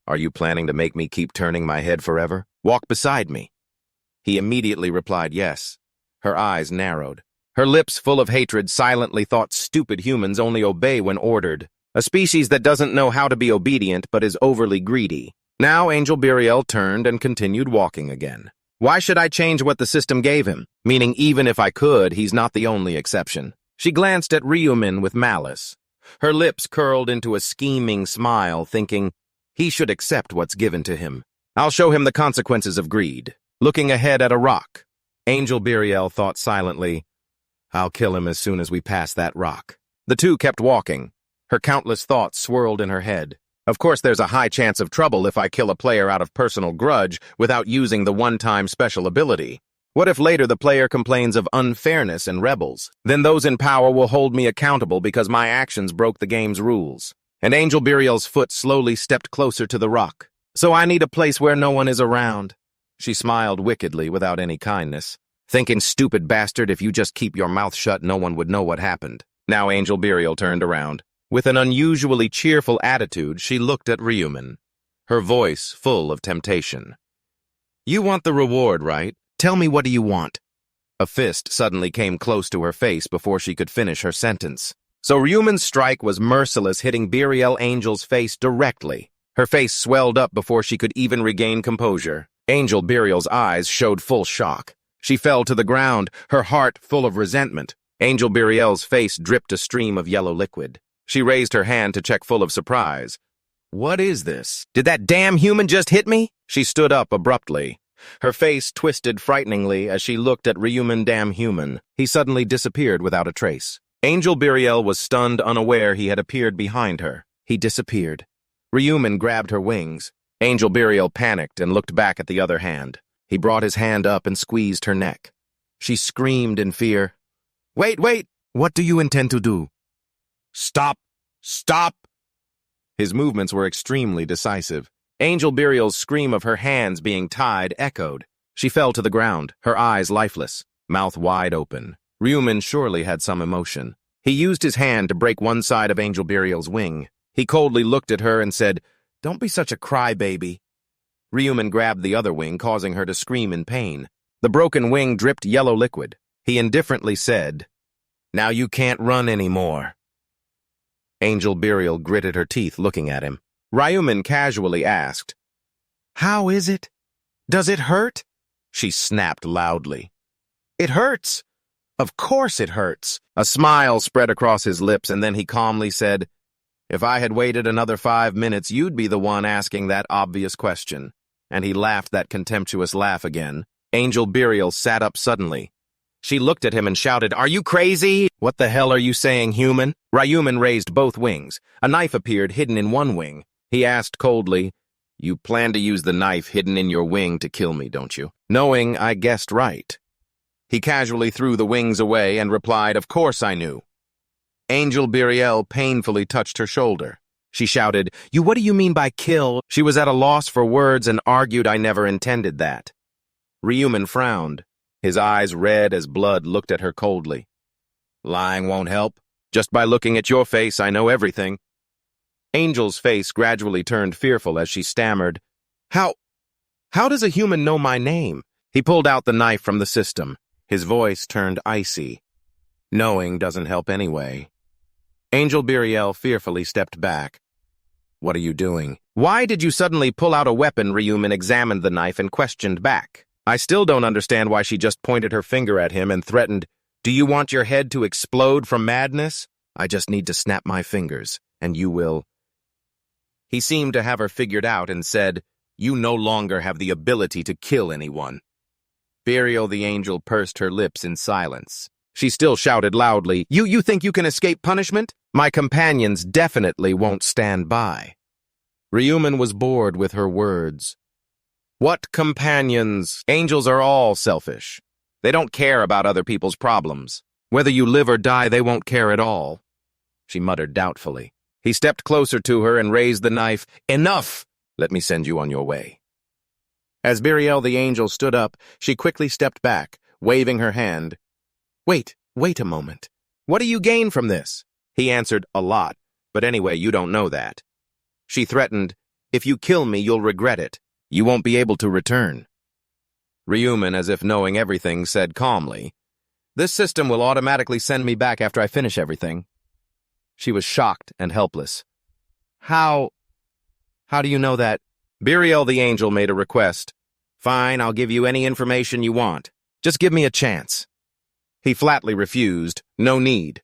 Are you planning to make me keep turning my head forever? Walk beside me. He immediately replied yes. Her eyes narrowed. Her lips full of hatred silently thought stupid humans only obey when ordered. A species that doesn't know how to be obedient but is overly greedy. Now Angel Biriel turned and continued walking again. Why should I change what the system gave him? Meaning even if I could, he's not the only exception. She glanced at Ryuman with malice. Her lips curled into a scheming smile, thinking, he should accept what's given to him. I'll show him the consequences of greed. Looking ahead at a rock. Angel Biriel thought silently, I'll kill him as soon as we pass that rock. The two kept walking. Her countless thoughts swirled in her head. Of course, there's a high chance of trouble if I kill a player out of personal grudge without using the one-time special ability. What if later the player complains of unfairness and rebels? Then those in power will hold me accountable because my actions broke the game's rules. And Angel Biriel's foot slowly stepped closer to the rock. So I need a place where no one is around. She smiled wickedly without any kindness. Thinking, stupid bastard, if you just keep your mouth shut, no one would know what happened. Now Angel Burial turned around. With an unusually cheerful attitude, she looked at Ryuman, her voice full of temptation. You want the reward, right? Tell me, what do you want? A fist suddenly came close to her face before she could finish her sentence. So Ryuman's strike was merciless, hitting Burial Angel's face directly. Her face swelled up before she could even regain composure. Angel Burial's eyes showed full shock. She fell to the ground, her heart full of resentment. Angel Burial's face dripped a stream of yellow liquid. She raised her hand to check, full of surprise. What is this? Did that damn human just hit me? She stood up abruptly. Her face twisted frighteningly as she looked at Ryuman damn human. He suddenly disappeared without a trace. Angel Burial was stunned, unaware he had appeared behind her. He disappeared. Ryuman grabbed her wings. Angel Burial panicked and looked back at the other hand. He brought his hand up and squeezed her neck. She screamed in fear. Wait! What do you intend to do? Stop! Stop! His movements were extremely decisive. Angel Burial's scream of her hands being tied echoed. She fell to the ground, her eyes lifeless, mouth wide open. Ryuman surely had some emotion. He used his hand to break one side of Angel Burial's wing. He coldly looked at her and said, Don't be such a crybaby. Ryuman grabbed the other wing, causing her to scream in pain. The broken wing dripped yellow liquid. He indifferently said, Now you can't run anymore. Angel Burial gritted her teeth, looking at him. Ryuman casually asked, How is it? Does it hurt? She snapped loudly. It hurts. Of course it hurts. A smile spread across his lips, and then he calmly said, If I had waited another 5 minutes, you'd be the one asking that obvious question. And he laughed that contemptuous laugh again. Angel Burial sat up suddenly. She looked at him and shouted, Are you crazy? What the hell are you saying, human? Ryuman raised both wings. A knife appeared hidden in one wing. He asked coldly, You plan to use the knife hidden in your wing to kill me, don't you? Knowing I guessed right. He casually threw the wings away and replied, Of course I knew. Angel Burial painfully touched her shoulder. She shouted, What do you mean by kill? She was at a loss for words and argued I never intended that. Ryuman frowned. His eyes red as blood looked at her coldly. Lying won't help. Just by looking at your face, I know everything. Angel's face gradually turned fearful as she stammered, How does a human know my name? He pulled out the knife from the system. His voice turned icy. Knowing doesn't help anyway. Angel Burial fearfully stepped back. What are you doing? Why did you suddenly pull out a weapon? Ryuman examined the knife and questioned back. I still don't understand why she just pointed her finger at him and threatened, Do you want your head to explode from madness? I just need to snap my fingers, and you will. He seemed to have her figured out and said, You no longer have the ability to kill anyone. Burial the Angel pursed her lips in silence. She still shouted loudly, You think you can escape punishment? My companions definitely won't stand by. Ryuman was bored with her words. What companions? Angels are all selfish. They don't care about other people's problems. Whether you live or die, they won't care at all. She muttered doubtfully. He stepped closer to her and raised the knife. Enough! Let me send you on your way. As Burial the Angel stood up, she quickly stepped back, waving her hand. Wait a moment. What do you gain from this? He answered, A lot, but anyway, you don't know that. She threatened, If you kill me, you'll regret it. You won't be able to return. Ryuman, as if knowing everything, said calmly, This system will automatically send me back after I finish everything. She was shocked and helpless. How do you know that? Burial the Angel made a request. Fine, I'll give you any information you want. Just give me a chance. He flatly refused. No need.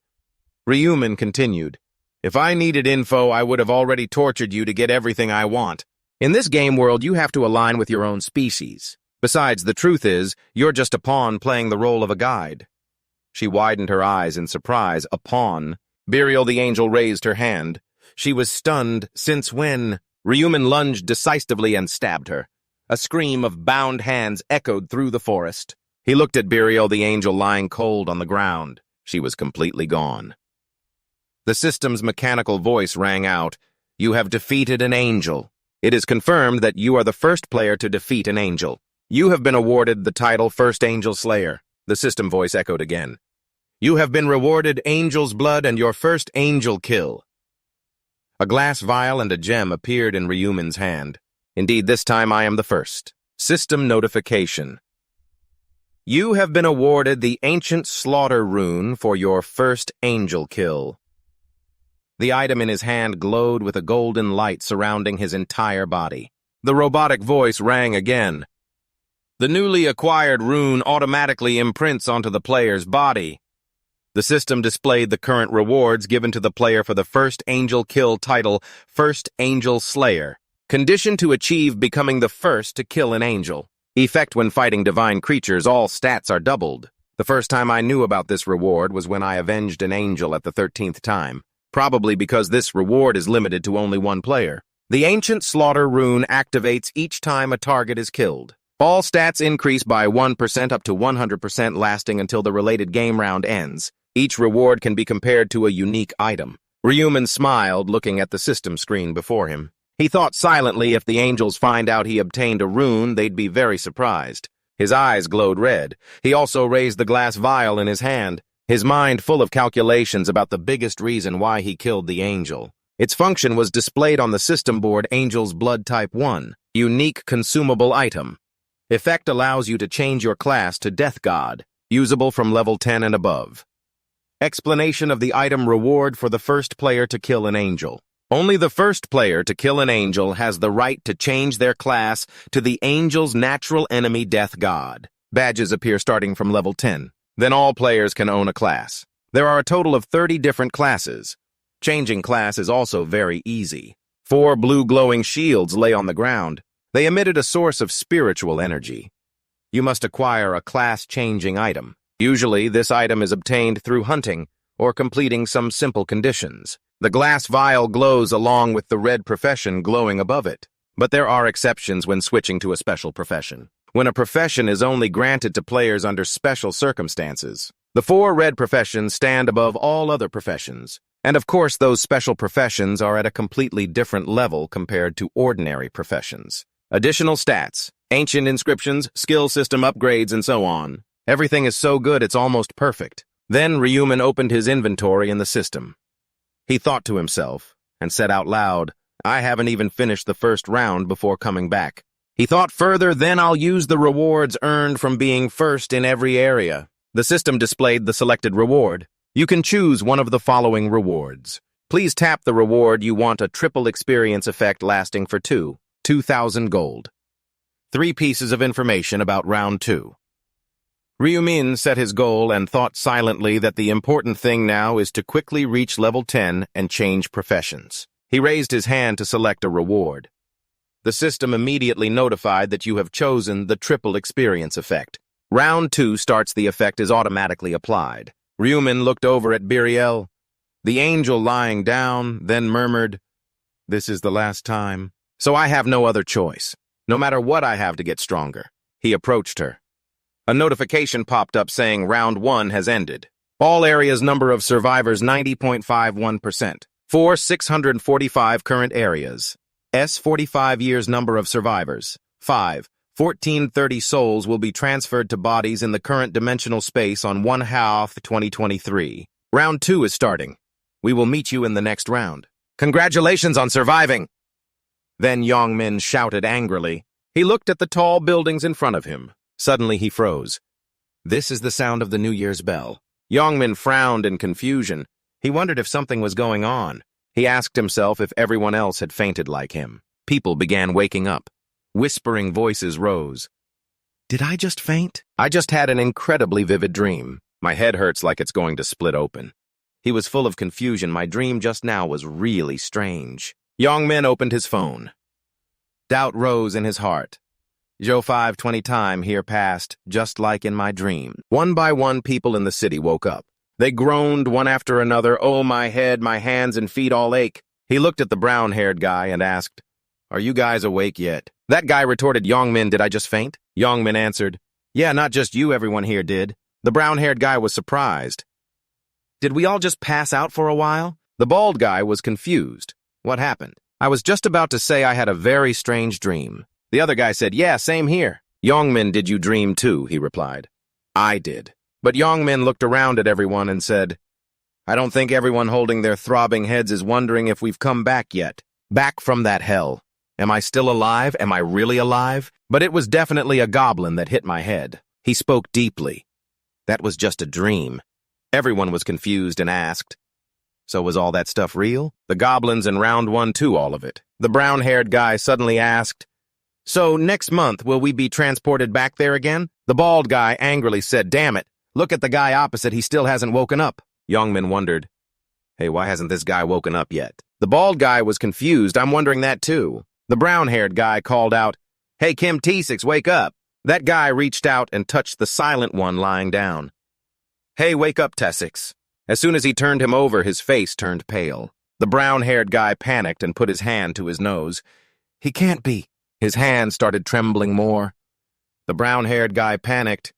Ryuman continued. If I needed info, I would have already tortured you to get everything I want. In this game world, you have to align with your own species. Besides, the truth is, you're just a pawn playing the role of a guide. She widened her eyes in surprise. A pawn? Burial the Angel raised her hand. She was stunned. Since when? Ryuman lunged decisively and stabbed her. A scream of bound hands echoed through the forest. He looked at Burial the Angel lying cold on the ground. She was completely gone. The system's mechanical voice rang out. You have defeated an angel. It is confirmed that you are the first player to defeat an angel. You have been awarded the title First Angel Slayer. The system voice echoed again. You have been rewarded angel's blood and your first angel kill. A glass vial and a gem appeared in Ryumin's hand. Indeed, this time I am the first. System notification. You have been awarded the Ancient Slaughter rune for your first angel kill. The item in his hand glowed with a golden light surrounding his entire body. The robotic voice rang again. The newly acquired rune automatically imprints onto the player's body. The system displayed the current rewards given to the player for the first angel kill title, First Angel Slayer. Condition to achieve becoming the first to kill an angel. Effect when fighting divine creatures, all stats are doubled. The first time I knew about this reward was when I avenged an angel at the 13th time, probably because this reward is limited to only one player. The Ancient Slaughter rune activates each time a target is killed. All stats increase by 1% up to 100% lasting until the related game round ends. Each reward can be compared to a unique item. Ryumin smiled, looking at the system screen before him. He thought silently if the angels find out he obtained a rune, they'd be very surprised. His eyes glowed red. He also raised the glass vial in his hand, his mind full of calculations about the biggest reason why he killed the angel. Its function was displayed on the system board Angel's Blood Type 1, unique consumable item. Effect allows you to change your class to Death God, usable from level 10 and above. Explanation of the item reward for the first player to kill an angel. Only the first player to kill an angel has the right to change their class to the angel's natural enemy Death God. Badges appear starting from level 10. Then all players can own a class. There are a total of 30 different classes. Changing class is also very easy. 4 blue glowing shields lay on the ground. They emitted a source of spiritual energy. You must acquire a class-changing item. Usually, this item is obtained through hunting or completing some simple conditions. The glass vial glows along with the red profession glowing above it. But there are exceptions when switching to a special profession. When a profession is only granted to players under special circumstances. The 4 red professions stand above all other professions. And of course, those special professions are at a completely different level compared to ordinary professions. Additional stats, ancient inscriptions, skill system upgrades, and so on. Everything is so good it's almost perfect. Then Ryumin opened his inventory in the system. He thought to himself, and said out loud, I haven't even finished the first round before coming back. He thought further, then I'll use the rewards earned from being first in every area. The system displayed the selected reward. You can choose one of the following rewards. Please tap the reward you want a triple experience effect lasting for 2,000 gold. 3 pieces of information about round 2. Ryumin set his goal and thought silently that the important thing now is to quickly reach level 10 and change professions. He raised his hand to select a reward. The system immediately notified that you have chosen the triple experience effect. Round 2 starts. The effect is automatically applied. Ryumin looked over at Biriel, the angel lying down, then murmured, This is the last time, so I have no other choice, no matter what I have to get stronger. He approached her. A notification popped up saying round 1 has ended. All areas number of survivors 90.51%. 645 current areas. 45 years number of survivors. 1430 souls will be transferred to bodies in the current dimensional space on 1/2/2023. Round 2 is starting. We will meet you in the next round. Congratulations on surviving! Then Yongmin shouted angrily. He looked at the tall buildings in front of him. Suddenly he froze. This is the sound of the New Year's bell. Yongmin frowned in confusion. He wondered if something was going on. He asked himself if everyone else had fainted like him. People began waking up. Whispering voices rose. Did I just faint? I just had an incredibly vivid dream. My head hurts like it's going to split open. He was full of confusion. My dream just now was really strange. Yongmin opened his phone. Doubt rose in his heart. 5:20 time here passed, just like in my dream. One by one, people in the city woke up. They groaned one after another. Oh, my head, my hands and feet all ache. He looked at the brown-haired guy and asked, Are you guys awake yet? That guy retorted, Yongmin, did I just faint? Yongmin answered, Yeah, not just you, everyone here did. The brown-haired guy was surprised. Did we all just pass out for a while? The bald guy was confused. What happened? I was just about to say I had a very strange dream. The other guy said, Yeah, same here. Yongmin, did you dream too? He replied. I did. But Yongmin looked around at everyone and said, I don't think everyone holding their throbbing heads is wondering if we've come back yet. Back from that hell. Am I still alive? Am I really alive? But it was definitely a goblin that hit my head. He spoke deeply. That was just a dream. Everyone was confused and asked, so was all that stuff real? The goblins in round 1 too, all of it. The brown-haired guy suddenly asked, so next month will we be transported back there again? The bald guy angrily said, damn it, look at the guy opposite, he still hasn't woken up. Yongmin wondered, hey, why hasn't this guy woken up yet? The bald guy was confused, I'm wondering that too. The brown-haired guy called out, hey, Kim T6, wake up. That guy reached out and touched the silent one lying down. Hey, wake up, T6. As soon as he turned him over, his face turned pale. The brown-haired guy panicked and put his hand to his nose. He can't be. His hand started trembling more. The brown-haired guy panicked.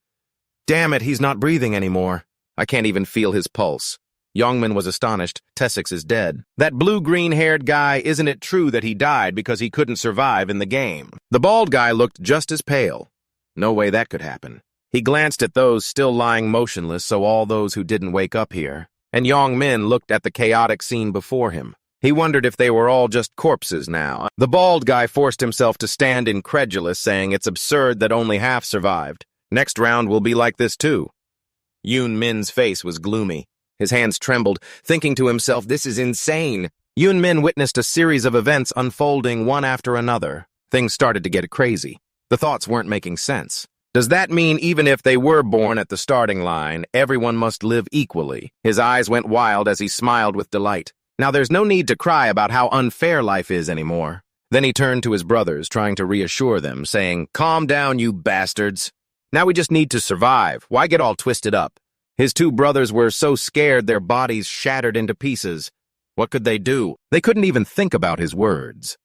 Damn it, he's not breathing anymore. I can't even feel his pulse. Yongmin was astonished. T6 is dead. That blue-green-haired guy, isn't it true that he died because he couldn't survive in the game? The bald guy looked just as pale. No way that could happen. He glanced at those still lying motionless, so all those who didn't wake up here. And Yongmin looked at the chaotic scene before him. He wondered if they were all just corpses now. The bald guy forced himself to stand incredulous, saying it's absurd that only half survived. Next round will be like this too. Yoon Min's face was gloomy. His hands trembled, thinking to himself, this is insane. Yoon Min witnessed a series of events unfolding one after another. Things started to get crazy. The thoughts weren't making sense. Does that mean even if they were born at the starting line, everyone must live equally? His eyes went wild as he smiled with delight. Now there's no need to cry about how unfair life is anymore. Then he turned to his brothers, trying to reassure them, saying, calm down, you bastards. Now we just need to survive. Why get all twisted up? His two brothers were so scared their bodies shattered into pieces. What could they do? They couldn't even think about his words.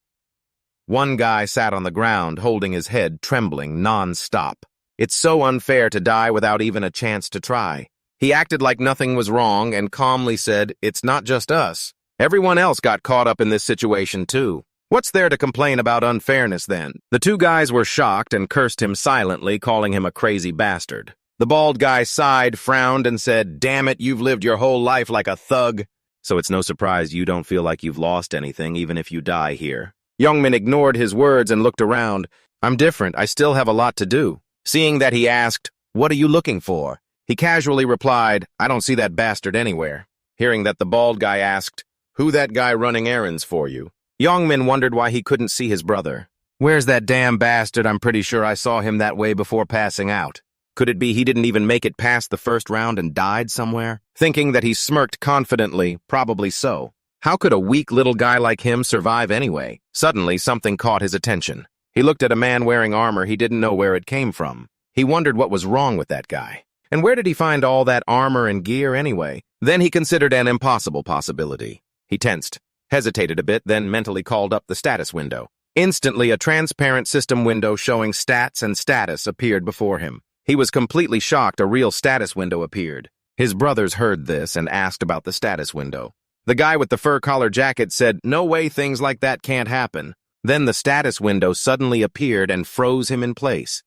One guy sat on the ground, holding his head, trembling non-stop. It's so unfair to die without even a chance to try. He acted like nothing was wrong and calmly said, it's not just us. Everyone else got caught up in this situation too. What's there to complain about unfairness then? The two guys were shocked and cursed him silently, calling him a crazy bastard. The bald guy sighed, frowned, and said, damn it, you've lived your whole life like a thug. So it's no surprise you don't feel like you've lost anything even if you die here. Yongmin ignored his words and looked around. I'm different, I still have a lot to do. Seeing that, he asked, what are you looking for? He casually replied, I don't see that bastard anywhere. Hearing that, the bald guy asked, who that guy running errands for you? Yongmin wondered why he couldn't see his brother. Where's that damn bastard? I'm pretty sure I saw him that way before passing out. Could it be he didn't even make it past the first round and died somewhere? Thinking that he smirked confidently, probably so. How could a weak little guy like him survive anyway? Suddenly, something caught his attention. He looked at a man wearing armor he didn't know where it came from. He wondered what was wrong with that guy. And where did he find all that armor and gear anyway? Then he considered an impossible possibility. He tensed, hesitated a bit, then mentally called up the status window. Instantly, a transparent system window showing stats and status appeared before him. He was completely shocked a real status window appeared. His brothers heard this and asked about the status window. The guy with the fur collar jacket said, no way, things like that can't happen. Then the status window suddenly appeared and froze him in place.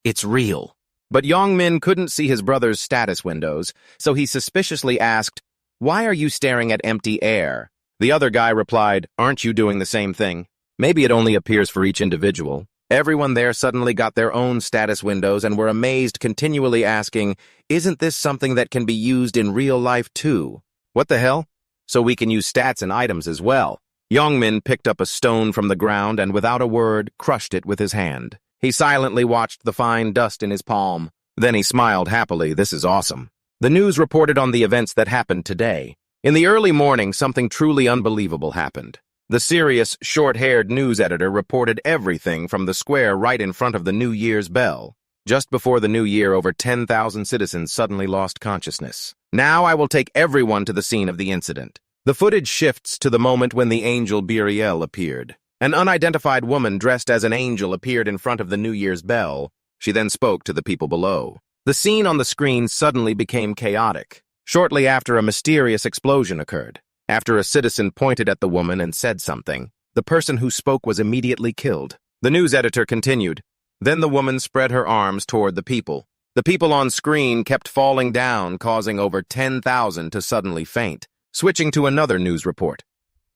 It's real. But Yongmin couldn't see his brother's status windows, so he suspiciously asked, why are you staring at empty air? The other guy replied, aren't you doing the same thing? Maybe it only appears for each individual. Everyone there suddenly got their own status windows and were amazed, continually asking, isn't this something that can be used in real life too? What the hell? So we can use stats and items as well. Yongmin picked up a stone from the ground and without a word crushed it with his hand. He silently watched the fine dust in his palm. Then he smiled happily. This is awesome. The news reported on the events that happened today. In the early morning, something truly unbelievable happened. The serious, short-haired news editor reported everything from the square right in front of the New Year's bell. Just before the new year, over 10,000 citizens suddenly lost consciousness. Now I will take everyone to the scene of the incident. The footage shifts to the moment when the angel Buriel appeared. An unidentified woman dressed as an angel appeared in front of the New Year's bell. She then spoke to the people below. The scene on the screen suddenly became chaotic. Shortly after, a mysterious explosion occurred. After a citizen pointed at the woman and said something, the person who spoke was immediately killed. The news editor continued. Then the woman spread her arms toward the people. The people on screen kept falling down, causing over 10,000 to suddenly faint. Switching to another news report.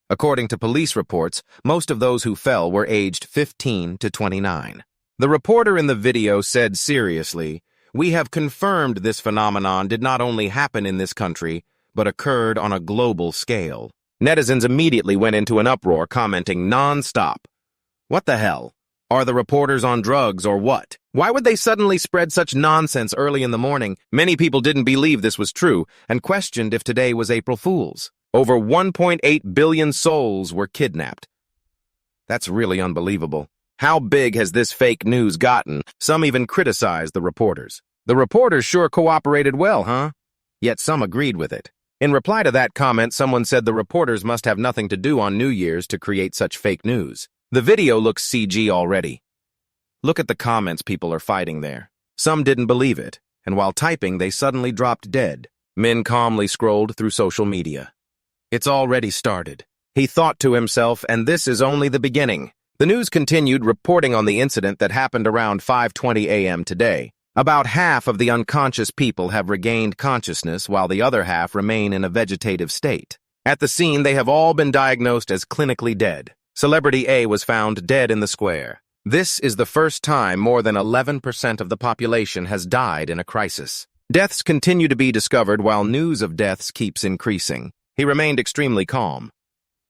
According to police reports, most of those who fell were aged 15 to 29. The reporter in the video said seriously, "We have confirmed this phenomenon did not only happen in this country, but occurred on a global scale." Netizens immediately went into an uproar, commenting non-stop. What the hell? Are the reporters on drugs or what? Why would they suddenly spread such nonsense early in the morning? Many people didn't believe this was true and questioned if today was April Fool's. Over 1.8 billion souls were kidnapped. That's really unbelievable. How big has this fake news gotten? Some even criticized the reporters. The reporters sure cooperated well, huh? Yet some agreed with it. In reply to that comment, someone said the reporters must have nothing to do on New Year's to create such fake news. The video looks CG already. Look at the comments people are fighting there. Some didn't believe it, and while typing, they suddenly dropped dead. Min calmly scrolled through social media. It's already started. He thought to himself, and this is only the beginning. The news continued, reporting on the incident that happened around 5:20 a.m. today. About half of the unconscious people have regained consciousness, while the other half remain in a vegetative state. At the scene, they have all been diagnosed as clinically dead. Celebrity A was found dead in the square. This is the first time more than 11% of the population has died in a crisis. Deaths continue to be discovered while news of deaths keeps increasing. He remained extremely calm.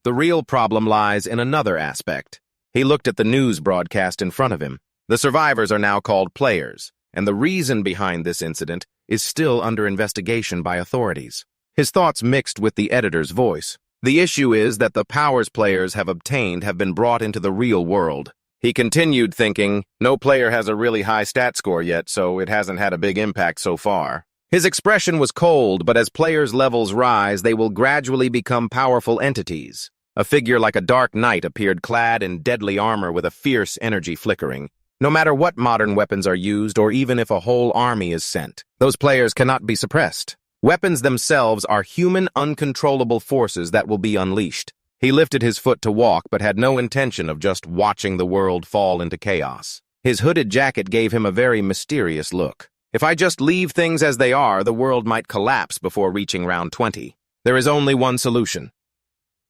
The real problem lies in another aspect. He looked at the news broadcast in front of him. The survivors are now called players, and the reason behind this incident is still under investigation by authorities. His thoughts mixed with the editor's voice. The issue is that the powers players have obtained have been brought into the real world. He continued thinking, no player has a really high stat score yet, so it hasn't had a big impact so far. His expression was cold, but as players' levels rise, they will gradually become powerful entities. A figure like a dark knight appeared clad in deadly armor with a fierce energy flickering. No matter what modern weapons are used or even if a whole army is sent, those players cannot be suppressed. Weapons themselves are human, uncontrollable forces that will be unleashed. He lifted his foot to walk, but had no intention of just watching the world fall into chaos. His hooded jacket gave him a very mysterious look. If I just leave things as they are, the world might collapse before reaching round 20. There is only one solution.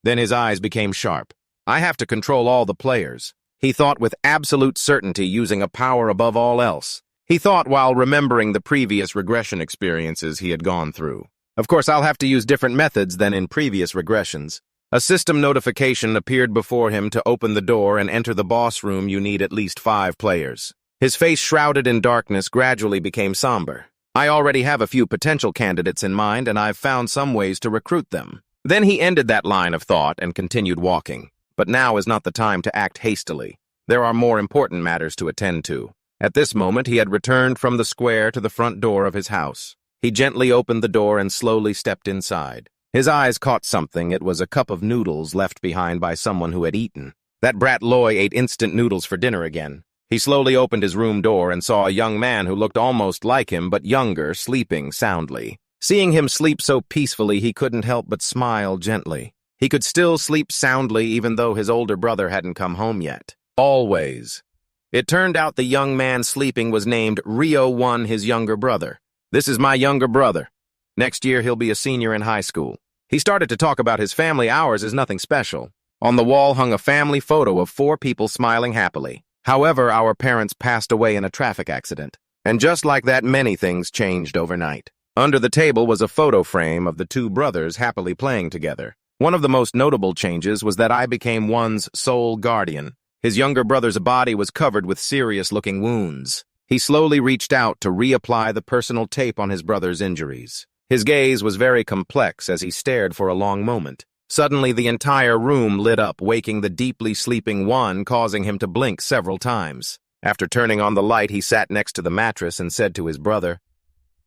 Then his eyes became sharp. I have to control all the players. He thought with absolute certainty, using a power above all else. He thought while remembering the previous regression experiences he had gone through. Of course, I'll have to use different methods than in previous regressions. A system notification appeared before him to open the door and enter the boss room. You need at least 5 players. His face, shrouded in darkness, gradually became somber. I already have a few potential candidates in mind, and I've found some ways to recruit them. Then he ended that line of thought and continued walking. But now is not the time to act hastily. There are more important matters to attend to. At this moment, he had returned from the square to the front door of his house. He gently opened the door and slowly stepped inside. His eyes caught something. It was a cup of noodles left behind by someone who had eaten. That brat Loy ate instant noodles for dinner again. He slowly opened his room door and saw a young man who looked almost like him, but younger, sleeping soundly. Seeing him sleep so peacefully, he couldn't help but smile gently. He could still sleep soundly even though his older brother hadn't come home yet. Always. It turned out the young man sleeping was named Rio 1, his younger brother. This is my younger brother. Next year, he'll be a senior in high school. He started to talk about his family. Ours is nothing special. On the wall hung a family photo of 4 people smiling happily. However, our parents passed away in a traffic accident. And just like that, many things changed overnight. Under the table was a photo frame of the 2 brothers happily playing together. One of the most notable changes was that I became one's sole guardian. His younger brother's body was covered with serious-looking wounds. He slowly reached out to reapply the personal tape on his brother's injuries. His gaze was very complex as he stared for a long moment. Suddenly, the entire room lit up, waking the deeply sleeping one, causing him to blink several times. After turning on the light, he sat next to the mattress and said to his brother,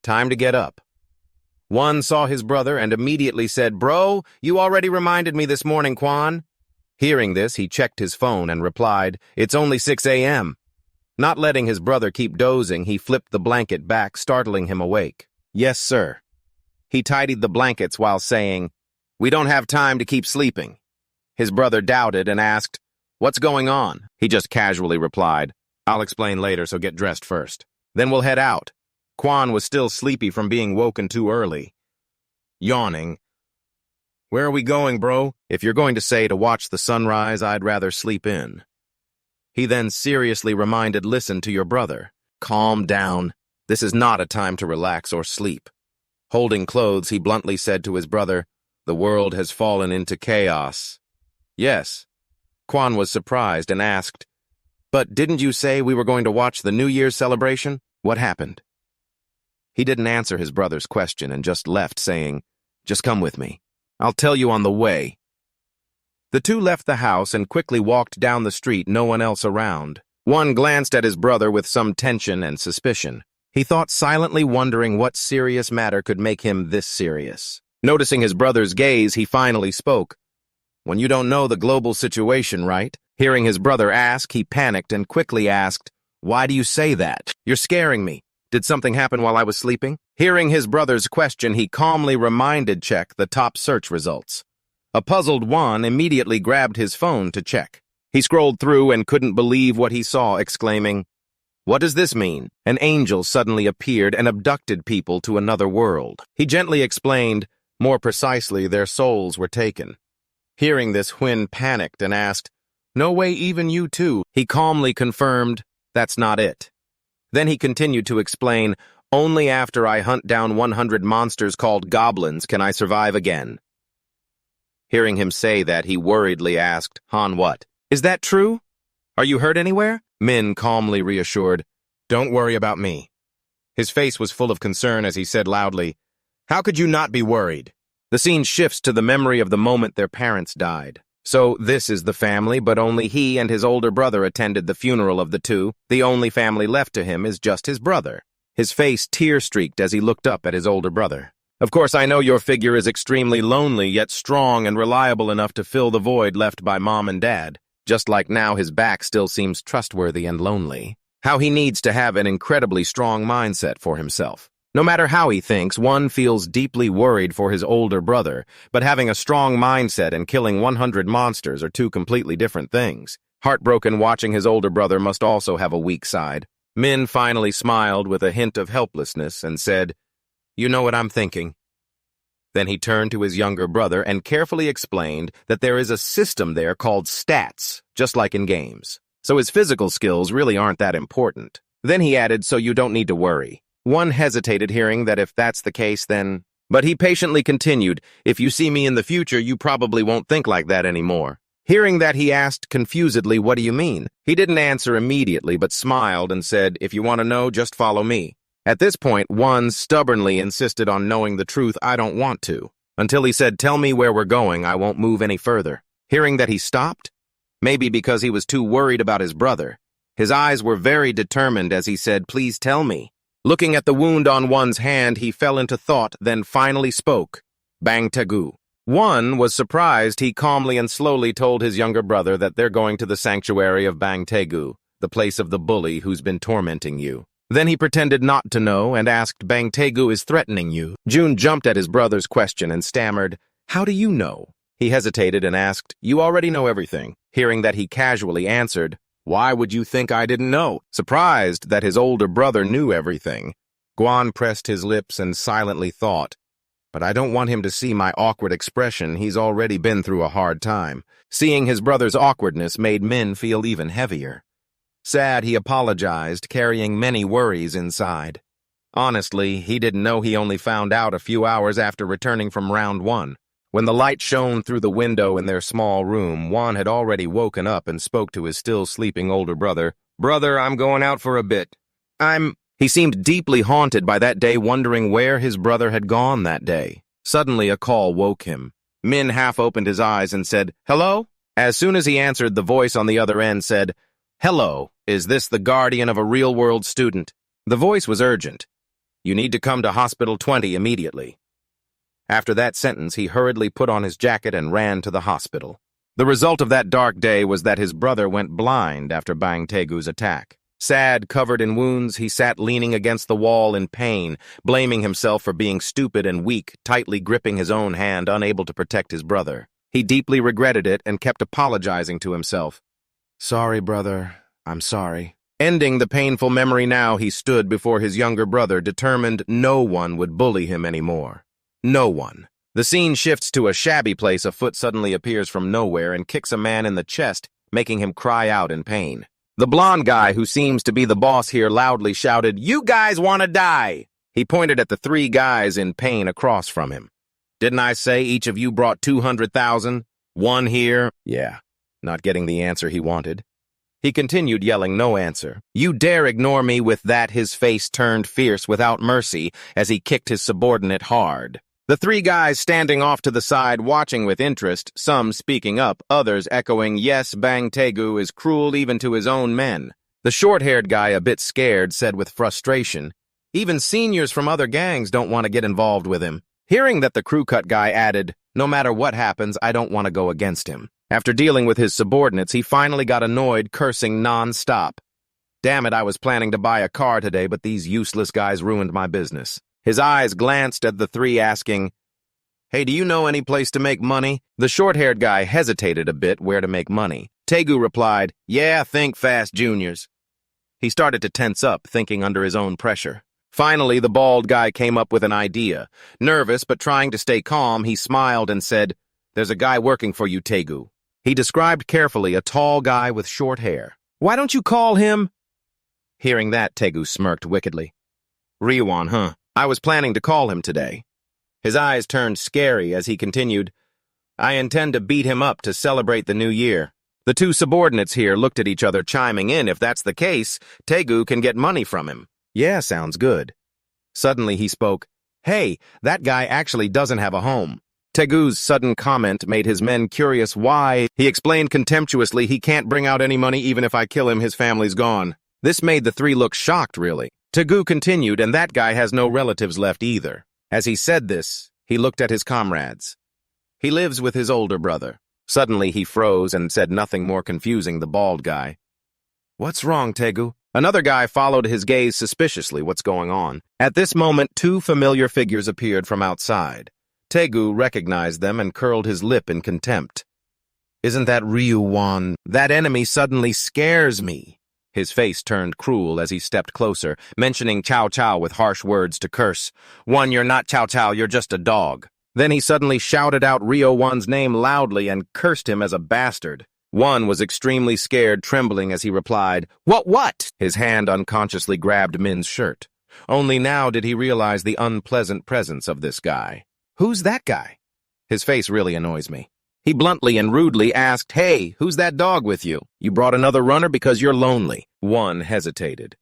"Time to get up." One saw his brother and immediately said, "Bro, you already reminded me this morning, Quan." Hearing this, he checked his phone and replied, "It's only 6 a.m. Not letting his brother keep dozing, he flipped the blanket back, startling him awake. "Yes, sir." He tidied the blankets while saying, "We don't have time to keep sleeping." His brother doubted and asked, "What's going on?" He just casually replied, "I'll explain later, so get dressed first. Then we'll head out." Quan was still sleepy from being woken too early. Yawning. "Where are we going, bro? If you're going to say to watch the sunrise, I'd rather sleep in." He then seriously reminded, "Listen to your brother. Calm down. This is not a time to relax or sleep." Holding clothes, he bluntly said to his brother, "The world has fallen into chaos." "Yes." Quan was surprised and asked, "But didn't you say we were going to watch the New Year's celebration? What happened?" He didn't answer his brother's question and just left, saying, "Just come with me. I'll tell you on the way." The two left the house and quickly walked down the street, no one else around. One glanced at his brother with some tension and suspicion. He thought silently, wondering what serious matter could make him this serious. Noticing his brother's gaze, he finally spoke. "When you don't know the global situation, right?" Hearing his brother ask, he panicked and quickly asked, "Why do you say that? You're scaring me. Did something happen while I was sleeping?" Hearing his brother's question, he calmly reminded check the top search results. A puzzled Juan immediately grabbed his phone to check. He scrolled through and couldn't believe what he saw, exclaiming, "What does this mean?" An angel suddenly appeared and abducted people to another world. He gently explained, more precisely, their souls were taken. Hearing this, Huynh panicked and asked, "No way, even you too?" He calmly confirmed, "That's not it." Then he continued to explain, "Only after I hunt down 100 monsters called goblins can I survive again." Hearing him say that, he worriedly asked, "Han, what? Is that true? Are you hurt anywhere?" Min calmly reassured, "Don't worry about me." His face was full of concern as he said loudly, "How could you not be worried?" The scene shifts to the memory of the moment their parents died. So this is the family, but only he and his older brother attended the funeral of the two. The only family left to him is just his brother. His face tear-streaked as he looked up at his older brother. "Of course, I know your figure is extremely lonely, yet strong and reliable enough to fill the void left by mom and dad. Just like now, his back still seems trustworthy and lonely. How he needs to have an incredibly strong mindset for himself. No matter how he thinks, one feels deeply worried for his older brother, but having a strong mindset and killing 100 monsters are two completely different things. Heartbroken watching his older brother must also have a weak side. Min finally smiled with a hint of helplessness and said, "You know what I'm thinking." Then he turned to his younger brother and carefully explained that there is a system there called stats, just like in games. So his physical skills really aren't that important. Then he added, "So you don't need to worry." One hesitated, hearing that if that's the case, then... But he patiently continued, "If you see me in the future, you probably won't think like that anymore." Hearing that, he asked confusedly, "What do you mean?" He didn't answer immediately, but smiled and said, "If you want to know, just follow me." At this point, one stubbornly insisted on knowing the truth. "I don't want to." Until he said, "Tell me where we're going, I won't move any further." Hearing that, he stopped, maybe because he was too worried about his brother. His eyes were very determined as he said, "Please tell me." Looking at the wound on one's hand, he fell into thought, then finally spoke, "Bang Tegu." One was surprised. He calmly and slowly told his younger brother that they're going to the sanctuary of Bang Tegu, the place of the bully who's been tormenting you. Then he pretended not to know and asked, "Bang Tegu is threatening you." June jumped at his brother's question and stammered, "How do you know?" He hesitated and asked, "You already know everything." Hearing that, he casually answered, "Why would you think I didn't know?" Surprised that his older brother knew everything, Guan pressed his lips and silently thought, "But I don't want him to see my awkward expression. He's already been through a hard time." Seeing his brother's awkwardness made Min feel even heavier. Sad, he apologized, carrying many worries inside. Honestly, he didn't know he only found out a few hours after returning from round one. When the light shone through the window in their small room, Juan had already woken up and spoke to his still sleeping older brother. "Brother, I'm going out for a bit. He seemed deeply haunted by that day, wondering where his brother had gone that day. Suddenly, a call woke him. Min half opened his eyes and said, "Hello?" As soon as he answered, the voice on the other end said, "Hello, is this the guardian of a real-world student?" The voice was urgent. "You need to come to Hospital 20 immediately." After that sentence, he hurriedly put on his jacket and ran to the hospital. The result of that dark day was that his brother went blind after Bang Tegu's attack. Sad, covered in wounds, he sat leaning against the wall in pain, blaming himself for being stupid and weak, tightly gripping his own hand, unable to protect his brother. He deeply regretted it and kept apologizing to himself. "Sorry, brother. I'm sorry." Ending the painful memory now, he stood before his younger brother, determined no one would bully him anymore. No one. The scene shifts to a shabby place. A foot suddenly appears from nowhere and kicks a man in the chest, making him cry out in pain. The blonde guy, who seems to be the boss here, loudly shouted, "You guys want to die!" He pointed at the three guys in pain across from him. "Didn't I say each of you brought 200,000? One here?" Yeah, not getting the answer he wanted. He continued yelling no answer. "You dare ignore me with that?" His face turned fierce without mercy as he kicked his subordinate hard. The three guys standing off to the side watching with interest, some speaking up, others echoing, "Yes, Bang Taegu is cruel even to his own men." The short-haired guy, a bit scared, said with frustration, "Even seniors from other gangs don't want to get involved with him." Hearing that, the crew cut guy added, "No matter what happens, I don't want to go against him." After dealing with his subordinates, he finally got annoyed, cursing non-stop. "Damn it, I was planning to buy a car today, but these useless guys ruined my business." His eyes glanced at the three, asking, "Hey, do you know any place to make money?" The short-haired guy hesitated a bit where to make money. Taegu replied, "Yeah, think fast, juniors." He started to tense up, thinking under his own pressure. Finally, the bald guy came up with an idea. Nervous but trying to stay calm, he smiled and said, "There's a guy working for you, Taegu." He described carefully a tall guy with short hair. "Why don't you call him?" Hearing that, Taegu smirked wickedly. "Ryuan, huh? I was planning to call him today." His eyes turned scary as he continued, "I intend to beat him up to celebrate the new year." The two subordinates here looked at each other, chiming in, "If that's the case, Taegu can get money from him." "Yeah, sounds good." Suddenly he spoke, "Hey, that guy actually doesn't have a home." Taegu's sudden comment made his men curious why. He explained contemptuously, "He can't bring out any money even if I kill him, his family's gone." This made the three look shocked, really. Taegu continued, "And that guy has no relatives left either." As he said this, he looked at his comrades. "He lives with his older brother." Suddenly he froze and said nothing more, confusing the bald guy. "What's wrong, Taegu?" Another guy followed his gaze suspiciously. "What's going on?" At this moment, two familiar figures appeared from outside. Taegu recognized them and curled his lip in contempt. "Isn't that Ryuan? That enemy suddenly scares me." His face turned cruel as he stepped closer, mentioning Chow Chow with harsh words to curse. "One, you're not Chow Chow, you're just a dog." Then he suddenly shouted out Ryuan's name loudly and cursed him as a bastard. One was extremely scared, trembling as he replied, What?" His hand unconsciously grabbed Min's shirt. Only now did he realize the unpleasant presence of this guy. "Who's that guy? His face really annoys me." He bluntly and rudely asked, "Hey, who's that dog with you? You brought another runner because you're lonely." One hesitated.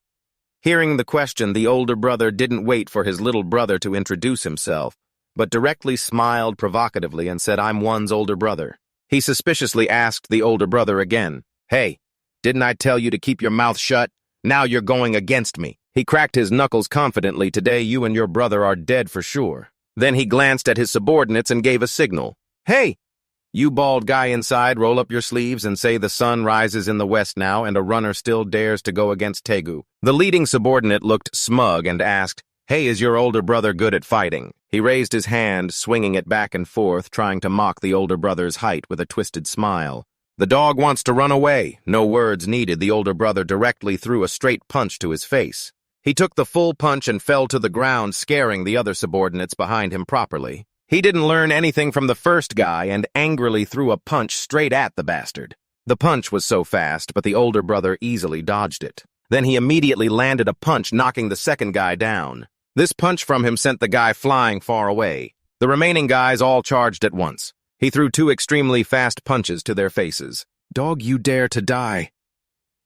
Hearing the question, the older brother didn't wait for his little brother to introduce himself, but directly smiled provocatively and said, "I'm One's older brother." He suspiciously asked the older brother again, "Hey, didn't I tell you to keep your mouth shut? Now you're going against me." He cracked his knuckles confidently. "Today you and your brother are dead for sure." Then he glanced at his subordinates and gave a signal. "Hey, you bald guy inside, roll up your sleeves and say the sun rises in the west now and a runner still dares to go against Taegu." The leading subordinate looked smug and asked, "Hey, is your older brother good at fighting?" He raised his hand, swinging it back and forth, trying to mock the older brother's height with a twisted smile. "The dog wants to run away." No words needed. The older brother directly threw a straight punch to his face. He took the full punch and fell to the ground, scaring the other subordinates behind him properly. He didn't learn anything from the first guy and angrily threw a punch straight at the bastard. The punch was so fast, but the older brother easily dodged it. Then he immediately landed a punch, knocking the second guy down. This punch from him sent the guy flying far away. The remaining guys all charged at once. He threw two extremely fast punches to their faces. "Dog, you dare to die."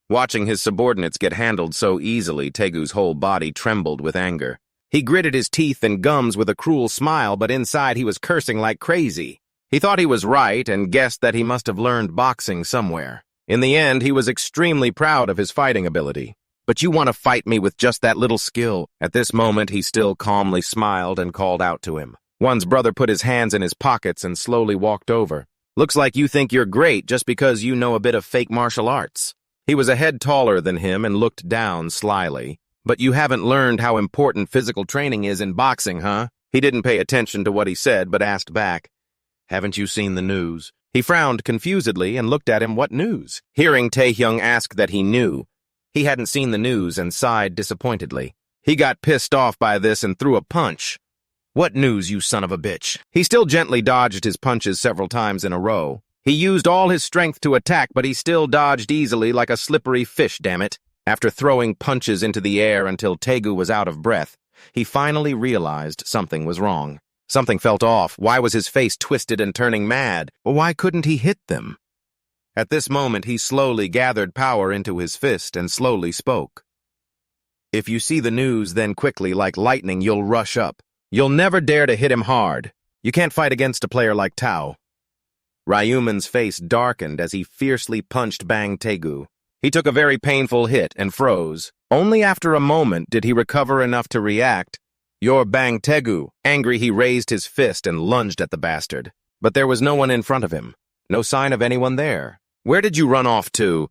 Watching his subordinates get handled so easily, Taegu's whole body trembled with anger. He gritted his teeth and gums with a cruel smile, but inside he was cursing like crazy. He thought he was right and guessed that he must have learned boxing somewhere. In the end, he was extremely proud of his fighting ability. "But you want to fight me with just that little skill?" At this moment, he still calmly smiled and called out to him. One's brother put his hands in his pockets and slowly walked over. "Looks like you think you're great just because you know a bit of fake martial arts." He was a head taller than him and looked down slyly. "But you haven't learned how important physical training is in boxing, huh?" He didn't pay attention to what he said, but asked back, "Haven't you seen the news?" He frowned confusedly and looked at him. "What news?" Hearing Taehyung ask that he knew, He hadn't seen the news and sighed disappointedly. He got pissed off by this and threw a punch. "What news, you son of a bitch?" He still gently dodged his punches several times in a row. He used all his strength to attack, but he still dodged easily like a slippery fish, damn it. After throwing punches into the air until Tegu was out of breath, he finally realized something was wrong. Something felt off. Why was his face twisted and turning mad? Why couldn't he hit them? At this moment, he slowly gathered power into his fist and slowly spoke. "If you see the news, then quickly, like lightning, you'll rush up. You'll never dare to hit him hard. You can't fight against a player like Tao." Ryuman's face darkened as he fiercely punched Bang Tegu. He took a very painful hit and froze. Only after a moment did he recover enough to react. "You're Bang Tegu." Angry, he raised his fist and lunged at the bastard. But there was no one in front of him. No sign of anyone there. "Where did you run off to?"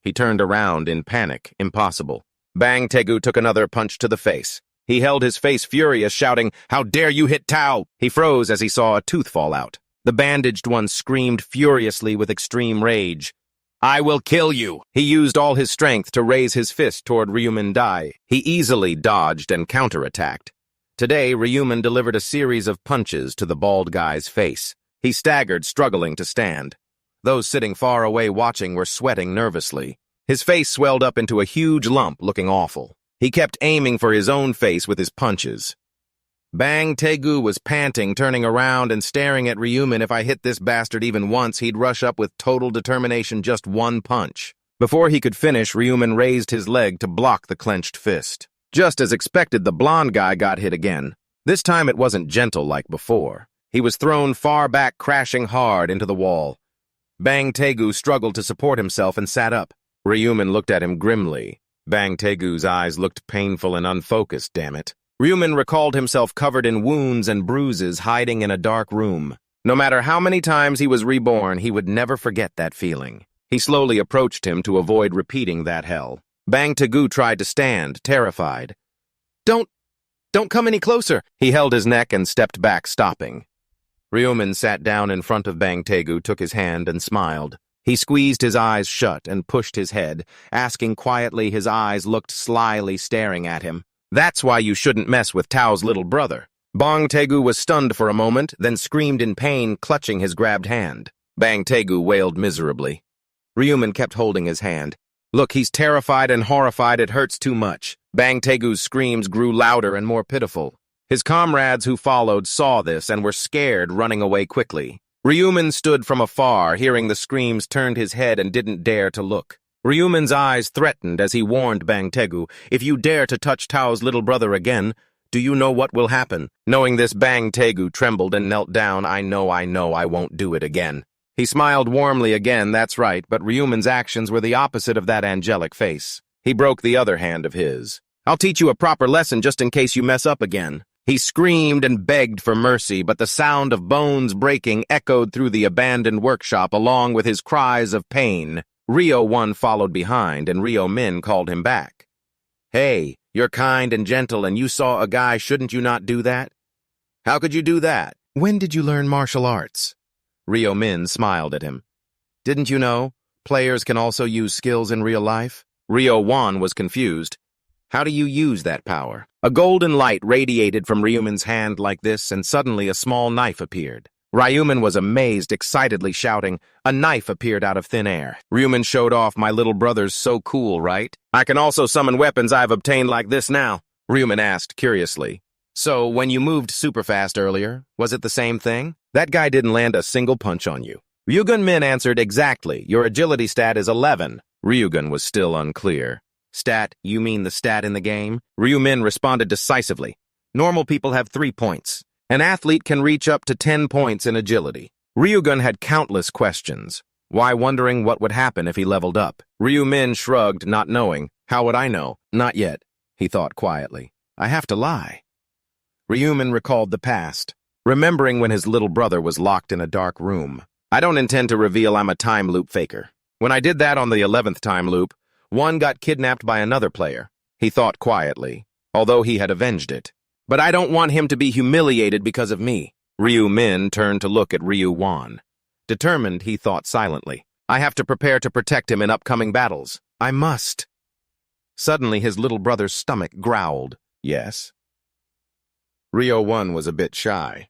He turned around in panic. Impossible. Bang Tegu took another punch to the face. He held his face furious, shouting, "How dare you hit Tao!" He froze as he saw a tooth fall out. The bandaged one screamed furiously with extreme rage. "I will kill you!" He used all his strength to raise his fist toward Ryuman Dai. He easily dodged and counterattacked. Today, Ryuman delivered a series of punches to the bald guy's face. He staggered, struggling to stand. Those sitting far away watching were sweating nervously. His face swelled up into a huge lump, looking awful. He kept aiming for his own face with his punches. Bang Tegu was panting, turning around and staring at Ryuman. If I hit this bastard even once, he'd rush up with total determination, just one punch. Before he could finish, Ryuman raised his leg to block the clenched fist. Just as expected, the blonde guy got hit again. This time it wasn't gentle like before. He was thrown far back, crashing hard into the wall. Bang Tegu struggled to support himself and sat up. Ryuman looked at him grimly. Bang Tegu's eyes looked painful and unfocused, damn it. Ryuman recalled himself covered in wounds and bruises, hiding in a dark room. No matter how many times he was reborn, he would never forget that feeling. He slowly approached him to avoid repeating that hell. Bang Tegu tried to stand, terrified. Don't come any closer." He held his neck and stepped back, stopping. Ryuman sat down in front of Bang Tegu, took his hand, and smiled. He squeezed his eyes shut and pushed his head, asking quietly. His eyes looked slyly staring at him. "That's why you shouldn't mess with Tao's little brother." Bang Tegu was stunned for a moment, then screamed in pain, clutching his grabbed hand. Bang Tegu wailed miserably. Ryuman kept holding his hand. "Look, he's terrified and horrified. It hurts too much." Bang Tegu's screams grew louder and more pitiful. His comrades who followed saw this and were scared, running away quickly. Ryuman stood from afar, hearing the screams, turned his head and didn't dare to look. Ryuman's eyes threatened as he warned Bang Tegu, "If you dare to touch Tao's little brother again, do you know what will happen?" Knowing this, Bang Tegu trembled and knelt down. I know, I won't do it again." He smiled warmly again, that's right, but Ryuman's actions were the opposite of that angelic face. He broke the other hand of his. "I'll teach you a proper lesson just in case you mess up again." He screamed and begged for mercy, but the sound of bones breaking echoed through the abandoned workshop along with his cries of pain. Ryo-1 followed behind, and Ryo-Min called him back. "Hey, you're kind and gentle, and you saw a guy. Shouldn't you not do that?" "How could you do that?" "When did you learn martial arts?" Ryo-Min smiled at him. "Didn't you know? Players can also use skills in real life." Ryo-1 was confused. "How do you use that power?" A golden light radiated from Ryuman's hand like this, and suddenly a small knife appeared. Ryuman was amazed, excitedly shouting. A knife appeared out of thin air. Ryuman showed off. "My little brother's so cool, right? I can also summon weapons I've obtained like this now." Ryuman asked curiously. "So, when you moved super fast earlier, was it the same thing? That guy didn't land a single punch on you." Ryugun-Min answered, "Exactly. Your agility stat is 11. Ryugun was still unclear. "Stat, you mean the stat in the game?" Ryu-Min responded decisively. "Normal people have 3 points. An athlete can reach up to 10 points in agility." Ryugun had countless questions. Why, wondering what would happen if he leveled up. Ryu-Min shrugged, not knowing. "How would I know?" "Not yet," he thought quietly. "I have to lie." Ryu-Min recalled the past, remembering when his little brother was locked in a dark room. "I don't intend to reveal I'm a time loop faker. When I did that on the 11th time loop, one got kidnapped by another player," he thought quietly, although he had avenged it. "But I don't want him to be humiliated because of me." Ryu-Min turned to look at Ryu-Wan. Determined, he thought silently. "I have to prepare to protect him in upcoming battles. I must." Suddenly, his little brother's stomach growled. Yes. Ryo-1 was a bit shy.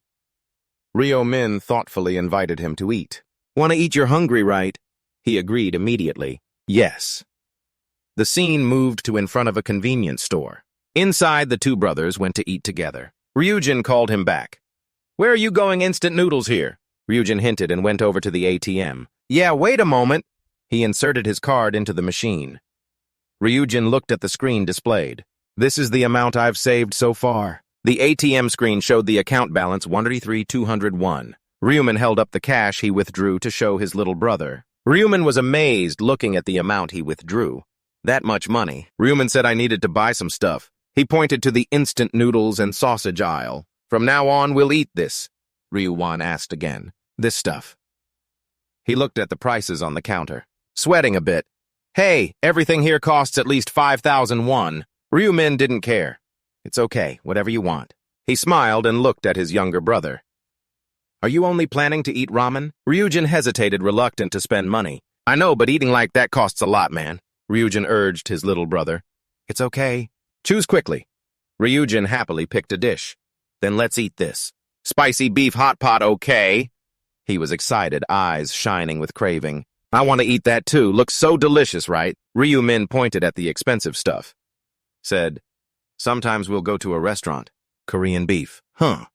Ryo-min thoughtfully invited him to eat. "Want to eat, you're hungry, right?" He agreed immediately. Yes. The scene moved to in front of a convenience store. Inside, the two brothers went to eat together. Ryujin called him back. "Where are you going? Instant noodles here." Ryujin hinted and went over to the ATM. "Yeah, wait a moment." He inserted his card into the machine. Ryujin looked at the screen displayed. "This is the amount I've saved so far." The ATM screen showed the account balance 133,201. Ryumin held up the cash he withdrew to show his little brother. Ryumin was amazed looking at the amount he withdrew. That much money. Ryumin said, "I needed to buy some stuff." He pointed to the instant noodles and sausage aisle. "From now on, we'll eat this," Ryo-1 asked again. "This stuff." He looked at the prices on the counter, sweating a bit. "Hey, everything here costs at least 5,000 won. Ryumin didn't care. "It's okay, whatever you want." He smiled and looked at his younger brother. "Are you only planning to eat ramen?" Ryujin hesitated, reluctant to spend money. "I know, but eating like that costs a lot, man," Ryujin urged his little brother. "It's okay. Choose quickly." Ryujin happily picked a dish. "Then let's eat this. Spicy beef hot pot, okay?" He was excited, eyes shining with craving. "I want to eat that too. Looks so delicious, right?" Ryo-min pointed at the expensive stuff. Said, "Sometimes we'll go to a restaurant. Korean beef. Huh."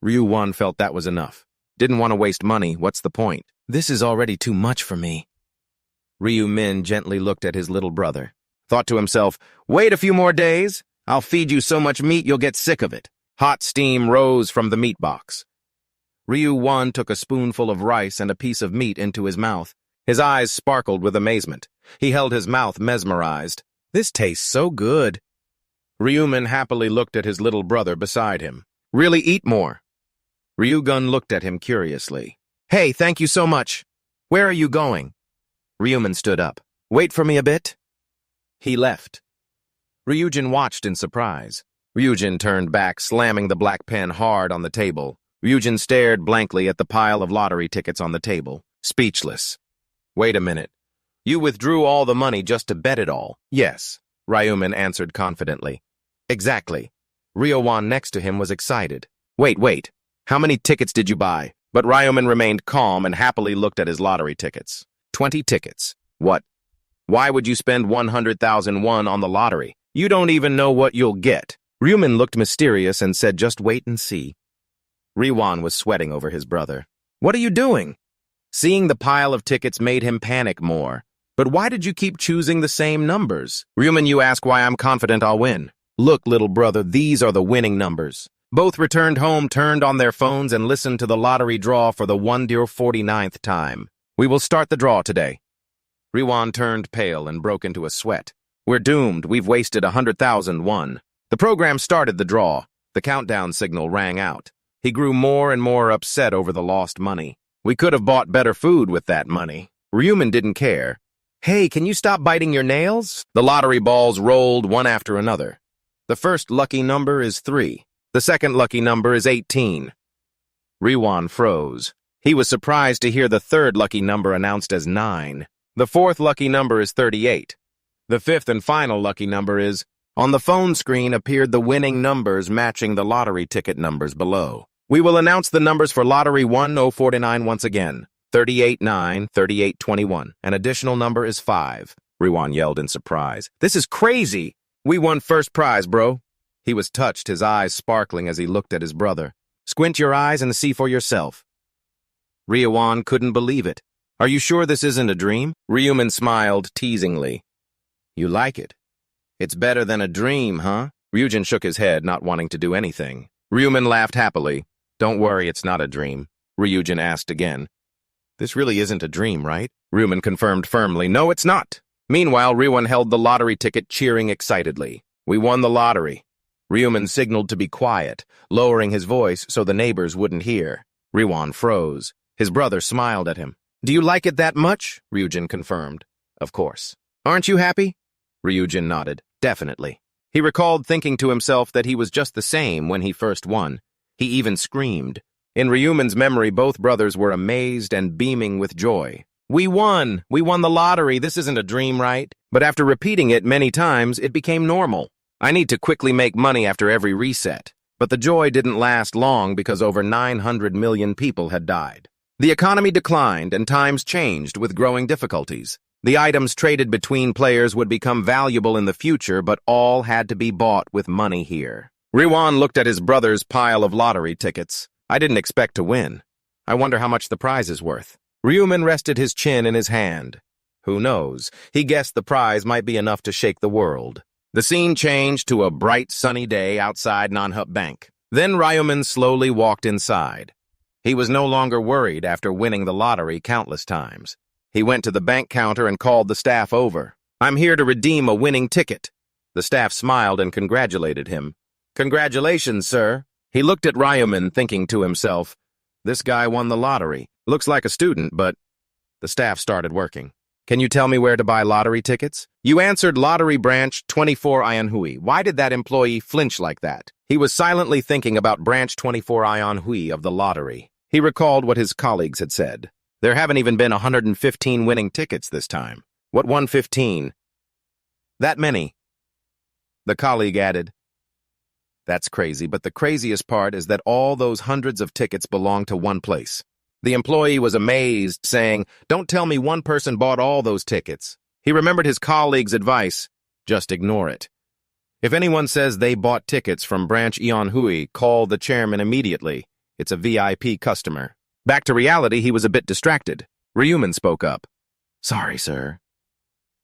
Ryo-1 felt that was enough. Didn't want to waste money. What's the point? "This is already too much for me." Ryo-min gently looked at his little brother. Thought to himself, "Wait a few more days. I'll feed you so much meat you'll get sick of it." Hot steam rose from the meat box. Ryo-1 took a spoonful of rice and a piece of meat into his mouth. His eyes sparkled with amazement. He held his mouth mesmerized. "This tastes so good." Ryumin happily looked at his little brother beside him. "Really eat more." Ryugun looked at him curiously. "Hey, thank you so much. Where are you going?" Ryumin stood up. "Wait for me a bit." He left. Ryujin watched in surprise. Ryujin turned back, slamming the black pen hard on the table. Ryujin stared blankly at the pile of lottery tickets on the table, speechless. "Wait a minute. You withdrew all the money just to bet it all?" "Yes," Ryumin answered confidently. "Exactly." Ryo-1 next to him was excited. Wait. How many tickets did you buy?" But Ryumin remained calm and happily looked at his lottery tickets. 20 tickets. "What? Why would you spend 100,000 won on the lottery? You don't even know what you'll get." Ryumin looked mysterious and said, "Just wait and see." Ryo-1 was sweating over his brother. "What are you doing?" Seeing the pile of tickets made him panic more. "But why did you keep choosing the same numbers?" "Ryumin, you ask why I'm confident I'll win. Look, little brother, these are the winning numbers." Both returned home, turned on their phones, and listened to the lottery draw for the 149th time. "We will start the draw today." Ryo-1 turned pale and broke into a sweat. "We're doomed. We've wasted 100,000 won." The program started the draw. The countdown signal rang out. He grew more and more upset over the lost money. "We could have bought better food with that money." Ryumin didn't care. "Hey, can you stop biting your nails?" The lottery balls rolled one after another. The first lucky number is 3. The second lucky number is 18. Ryo-1 froze. He was surprised to hear the third lucky number announced as 9. The fourth lucky number is 38. The fifth and final lucky number is... On the phone screen appeared the winning numbers matching the lottery ticket numbers below. "We will announce the numbers for Lottery 1049 once again. 38-9, 38-21. An additional number is 5. Ryo-1 yelled in surprise. "This is crazy! We won first prize, bro." He was touched, his eyes sparkling as he looked at his brother. "Squint your eyes and see for yourself." Ryo-1 couldn't believe it. "Are you sure this isn't a dream?" Ryumin smiled teasingly. "You like it? It's better than a dream, huh?" Ryujin shook his head, not wanting to do anything. Ryumin laughed happily. "Don't worry, it's not a dream." Ryujin asked again. "This really isn't a dream, right?" Ryumin confirmed firmly. "No, it's not." Meanwhile, Ryo-1 held the lottery ticket, cheering excitedly. "We won the lottery." Ryumin signaled to be quiet, lowering his voice so the neighbors wouldn't hear. Ryo-1 froze. His brother smiled at him. "Do you like it that much?" Ryujin confirmed. "Of course." "Aren't you happy?" Ryujin nodded. "Definitely." He recalled thinking to himself that he was just the same when he first won. He even screamed. In Ryumin's memory, both brothers were amazed and beaming with joy. We won! We won the lottery! This isn't a dream, right? But after repeating it many times, it became normal. I need to quickly make money after every reset. But the joy didn't last long because over 900 million people had died. The economy declined and times changed with growing difficulties. The items traded between players would become valuable in the future, but all had to be bought with money here. Ryuan looked at his brother's pile of lottery tickets. I didn't expect to win. I wonder how much the prize is worth. Ryuman rested his chin in his hand. Who knows? He guessed the prize might be enough to shake the world. The scene changed to a bright, sunny day outside Nanhup Bank. Then Ryuman slowly walked inside. He was no longer worried after winning the lottery countless times. He went to the bank counter and called the staff over. "I'm here to redeem a winning ticket." The staff smiled and congratulated him. "Congratulations, sir." He looked at Ryuman, thinking to himself, "This guy won the lottery. Looks like a student, but..." The staff started working. "Can you tell me where to buy lottery tickets?" "You answered Lottery Branch 24 Ionhui. Why did that employee flinch like that?" He was silently thinking about Branch 24 Ionhui of the lottery. He recalled what his colleagues had said. There haven't even been 115 winning tickets this time. What 115? That many. The colleague added, "That's crazy, but the craziest part is that all those hundreds of tickets belong to one place." The employee was amazed, saying, "Don't tell me one person bought all those tickets." He remembered his colleague's advice, "Just ignore it." If anyone says they bought tickets from Branch Ionhui, call the chairman immediately. It's a VIP customer. Back to reality, he was a bit distracted. Ryuman spoke up. "Sorry, sir."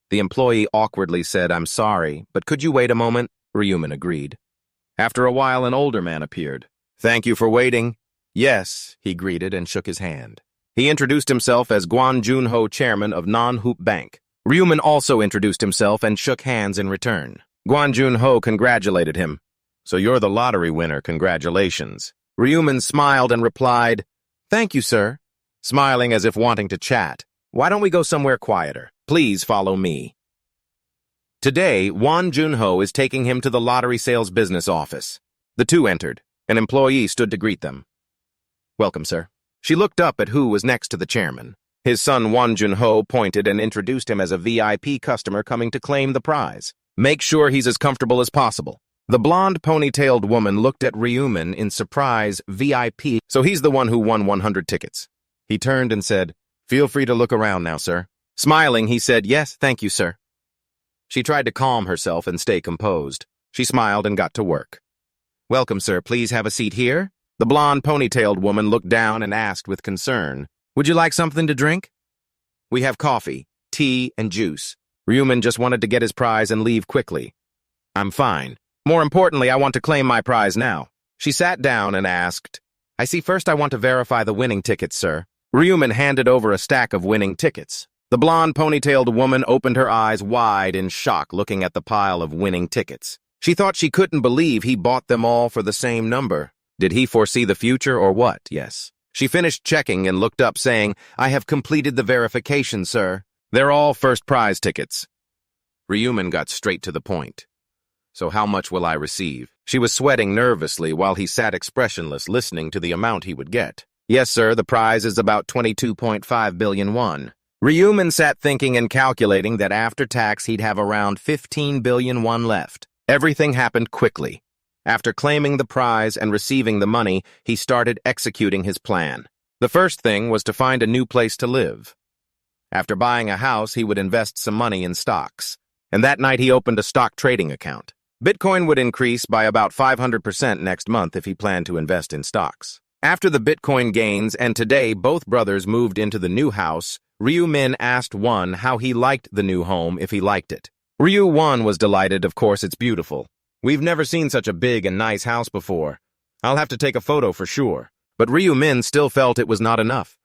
The employee awkwardly said, "I'm sorry, but could you wait a moment?" Ryuman agreed. After a while, an older man appeared. "Thank you for waiting." "Yes," he greeted and shook his hand. He introduced himself as Guan Junho, chairman of Nanhup Bank. Ryuman also introduced himself and shook hands in return. Guan Junho congratulated him. "So you're the lottery winner, congratulations." Ryuman smiled and replied, "Thank you, sir," smiling as if wanting to chat. "Why don't we go somewhere quieter? Please follow me." Today, Guan Junho is taking him to the lottery sales business office. The two entered. An employee stood to greet them. "Welcome, sir." She looked up at who was next to the chairman. His son Guan Junho pointed and introduced him as a VIP customer coming to claim the prize. "Make sure he's as comfortable as possible." The blonde ponytailed woman looked at Ryuman in surprise. "VIP, so he's the one who won 100 tickets. He turned and said, "Feel free to look around now, sir." Smiling, he said, "Yes, thank you, sir." She tried to calm herself and stay composed. She smiled and got to work. "Welcome, sir. Please have a seat here." The blonde ponytailed woman looked down and asked with concern, "Would you like something to drink?" "We have coffee, tea, and juice." Ryuman just wanted to get his prize and leave quickly. "I'm fine. More importantly, I want to claim my prize now." She sat down and asked, "I see first I want to verify the winning tickets, sir." Ryuman handed over a stack of winning tickets. The blonde ponytailed woman opened her eyes wide in shock looking at the pile of winning tickets. She thought she couldn't believe he bought them all for the same number. Did he foresee the future or what? Yes. She finished checking and looked up saying, "I have completed the verification, sir. They're all first prize tickets." Ryuman got straight to the point. "So how much will I receive?" She was sweating nervously while he sat expressionless listening to the amount he would get. "Yes, sir, the prize is about 22.5 billion won. Ryuman sat thinking and calculating that after tax he'd have around 15 billion won left. Everything happened quickly. After claiming the prize and receiving the money, he started executing his plan. The first thing was to find a new place to live. After buying a house, he would invest some money in stocks. And that night he opened a stock trading account. Bitcoin would increase by about 500% next month if he planned to invest in stocks. After the Bitcoin gains and today both brothers moved into the new house, Ryumin asked Won how he liked the new home if he liked it. Ryu Won was delighted, of course it's beautiful. "We've never seen such a big and nice house before. I'll have to take a photo for sure." But Ryu Min still felt it was not enough.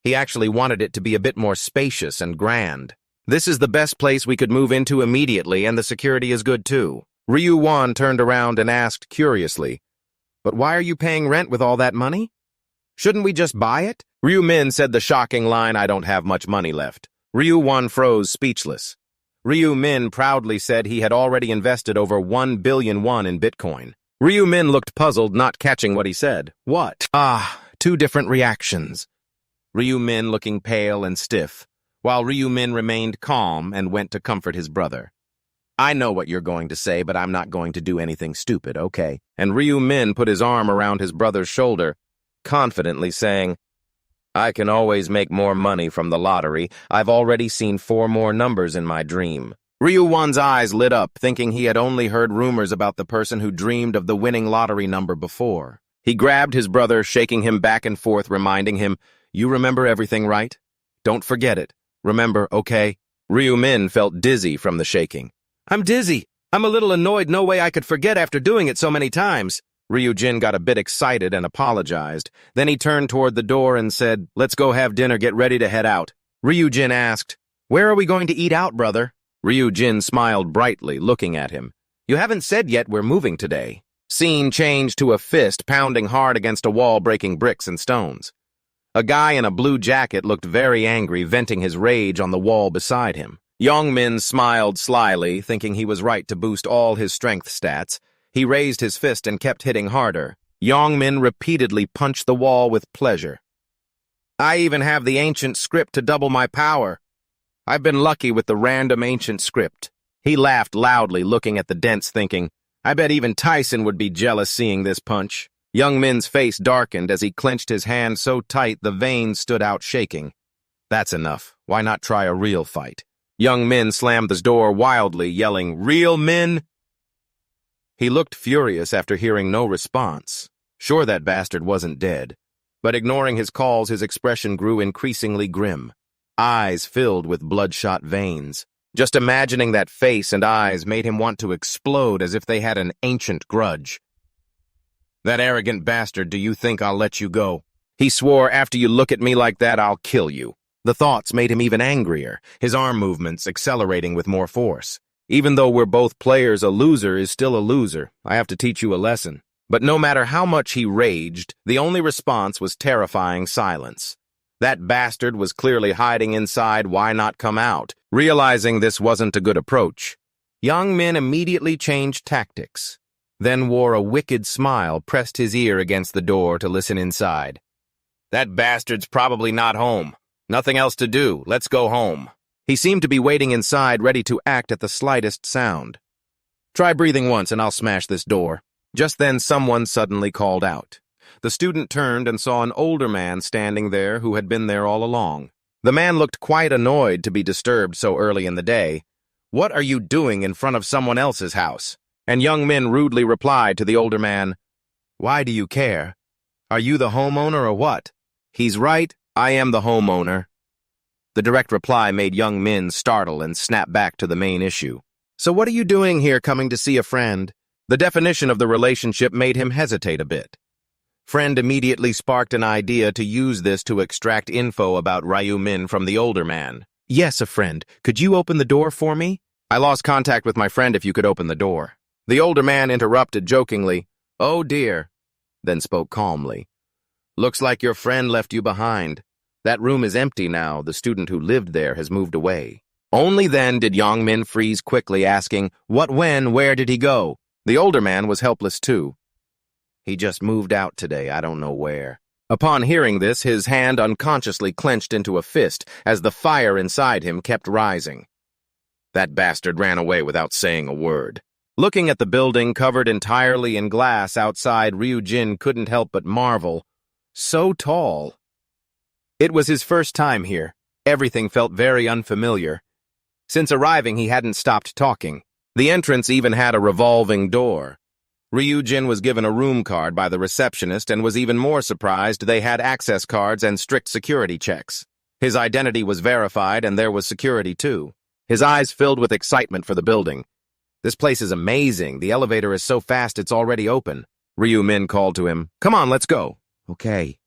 He actually wanted it to be a bit more spacious and grand. "This is the best place we could move into immediately and the security is good too." Ryu Won turned around and asked curiously, "But why are you paying rent with all that money? Shouldn't we just buy it?" Ryu Min said the shocking line, "I don't have much money left." Ryu Won froze speechless. Ryu Min proudly said he had already invested over 1 billion won in Bitcoin. Ryu Min looked puzzled, not catching what he said. "What?" Two different reactions. Ryu Min looking pale and stiff. while Ryu-min remained calm and went to comfort his brother. I know what you're going to say, but I'm not going to do anything stupid, okay? And Ryu-min put his arm around his brother's shoulder, confidently saying, I can always make more money from the lottery. I've already seen 4 more numbers in my dream. Ryu-wan's eyes lit up, thinking he had only heard rumors about the person who dreamed of the winning lottery number before. He grabbed his brother, shaking him back and forth, reminding him, You remember everything, right? Don't forget it. Remember, okay? Ryu-min felt dizzy from the shaking. I'm dizzy. I'm a little annoyed. No way I could forget after doing it so many times. Ryu-jin got a bit excited and apologized. Then he turned toward the door and said, Let's go have dinner. Get ready to head out. Ryu-jin asked, Where are we going to eat out, brother? Ryu-jin smiled brightly, looking at him. You haven't said yet we're moving today. Scene changed to a fist pounding hard against a wall, breaking bricks and stones. A guy in a blue jacket looked very angry, venting his rage on the wall beside him. Young-min smiled slyly, thinking he was right to boost all his strength stats. He raised his fist and kept hitting harder. Young-min repeatedly punched the wall with pleasure. I even have the ancient script to double my power. I've been lucky with the random ancient script. He laughed loudly, looking at the dents, thinking, I bet even Tyson would be jealous seeing this punch. Young-min's face darkened as he clenched his hand so tight the veins stood out shaking. That's enough. Why not try a real fight? Young-min slammed the door wildly, yelling, Real men? He looked furious after hearing no response. Sure that bastard wasn't dead. But ignoring his calls, his expression grew increasingly grim. Eyes filled with bloodshot veins. Just imagining that face and eyes made him want to explode as if they had an ancient grudge. That arrogant bastard, do you think I'll let you go? He swore, after you look at me like that, I'll kill you. The thoughts made him even angrier, his arm movements accelerating with more force. Even though we're both players, a loser is still a loser. I have to teach you a lesson. But no matter how much he raged, the only response was terrifying silence. That bastard was clearly hiding inside. Why not come out? Realizing this wasn't a good approach, Young-min immediately changed tactics, then wore a wicked smile, pressed his ear against the door to listen inside. That bastard's probably not home. Nothing else to do. Let's go home. He seemed to be waiting inside, ready to act at the slightest sound. Try breathing once and I'll smash this door. Just then someone suddenly called out. The student turned and saw an older man standing there who had been there all along. The man looked quite annoyed to be disturbed so early in the day. What are you doing in front of someone else's house? And Young-min rudely replied to the older man, Why do you care? Are you the homeowner or what? He's right, I am the homeowner. The direct reply made Young-min startle and snap back to the main issue. So what are you doing here coming to see a friend? The definition of the relationship made him hesitate a bit. Friend immediately sparked an idea to use this to extract info about Ryu-min from the older man. Yes, a friend. Could you open the door for me? I lost contact with my friend if you could open the door. The older man interrupted jokingly. Oh dear, then spoke calmly. Looks like your friend left you behind. That room is empty now. The student who lived there has moved away. Only then did Young-min freeze quickly, asking, What, when, where did he go? The older man was helpless too. He just moved out today, I don't know where. Upon hearing this, his hand unconsciously clenched into a fist as the fire inside him kept rising. That bastard ran away without saying a word. Looking at the building covered entirely in glass outside, Ryu-jin couldn't help but marvel. So tall. It was his first time here. Everything felt very unfamiliar. Since arriving, he hadn't stopped talking. The entrance even had a revolving door. Ryu-jin was given a room card by the receptionist and was even more surprised they had access cards and strict security checks. His identity was verified and there was security too. His eyes filled with excitement for the building. This place is amazing. The elevator is so fast it's already open. Ryu-min called to him. Come on, let's go. Okay.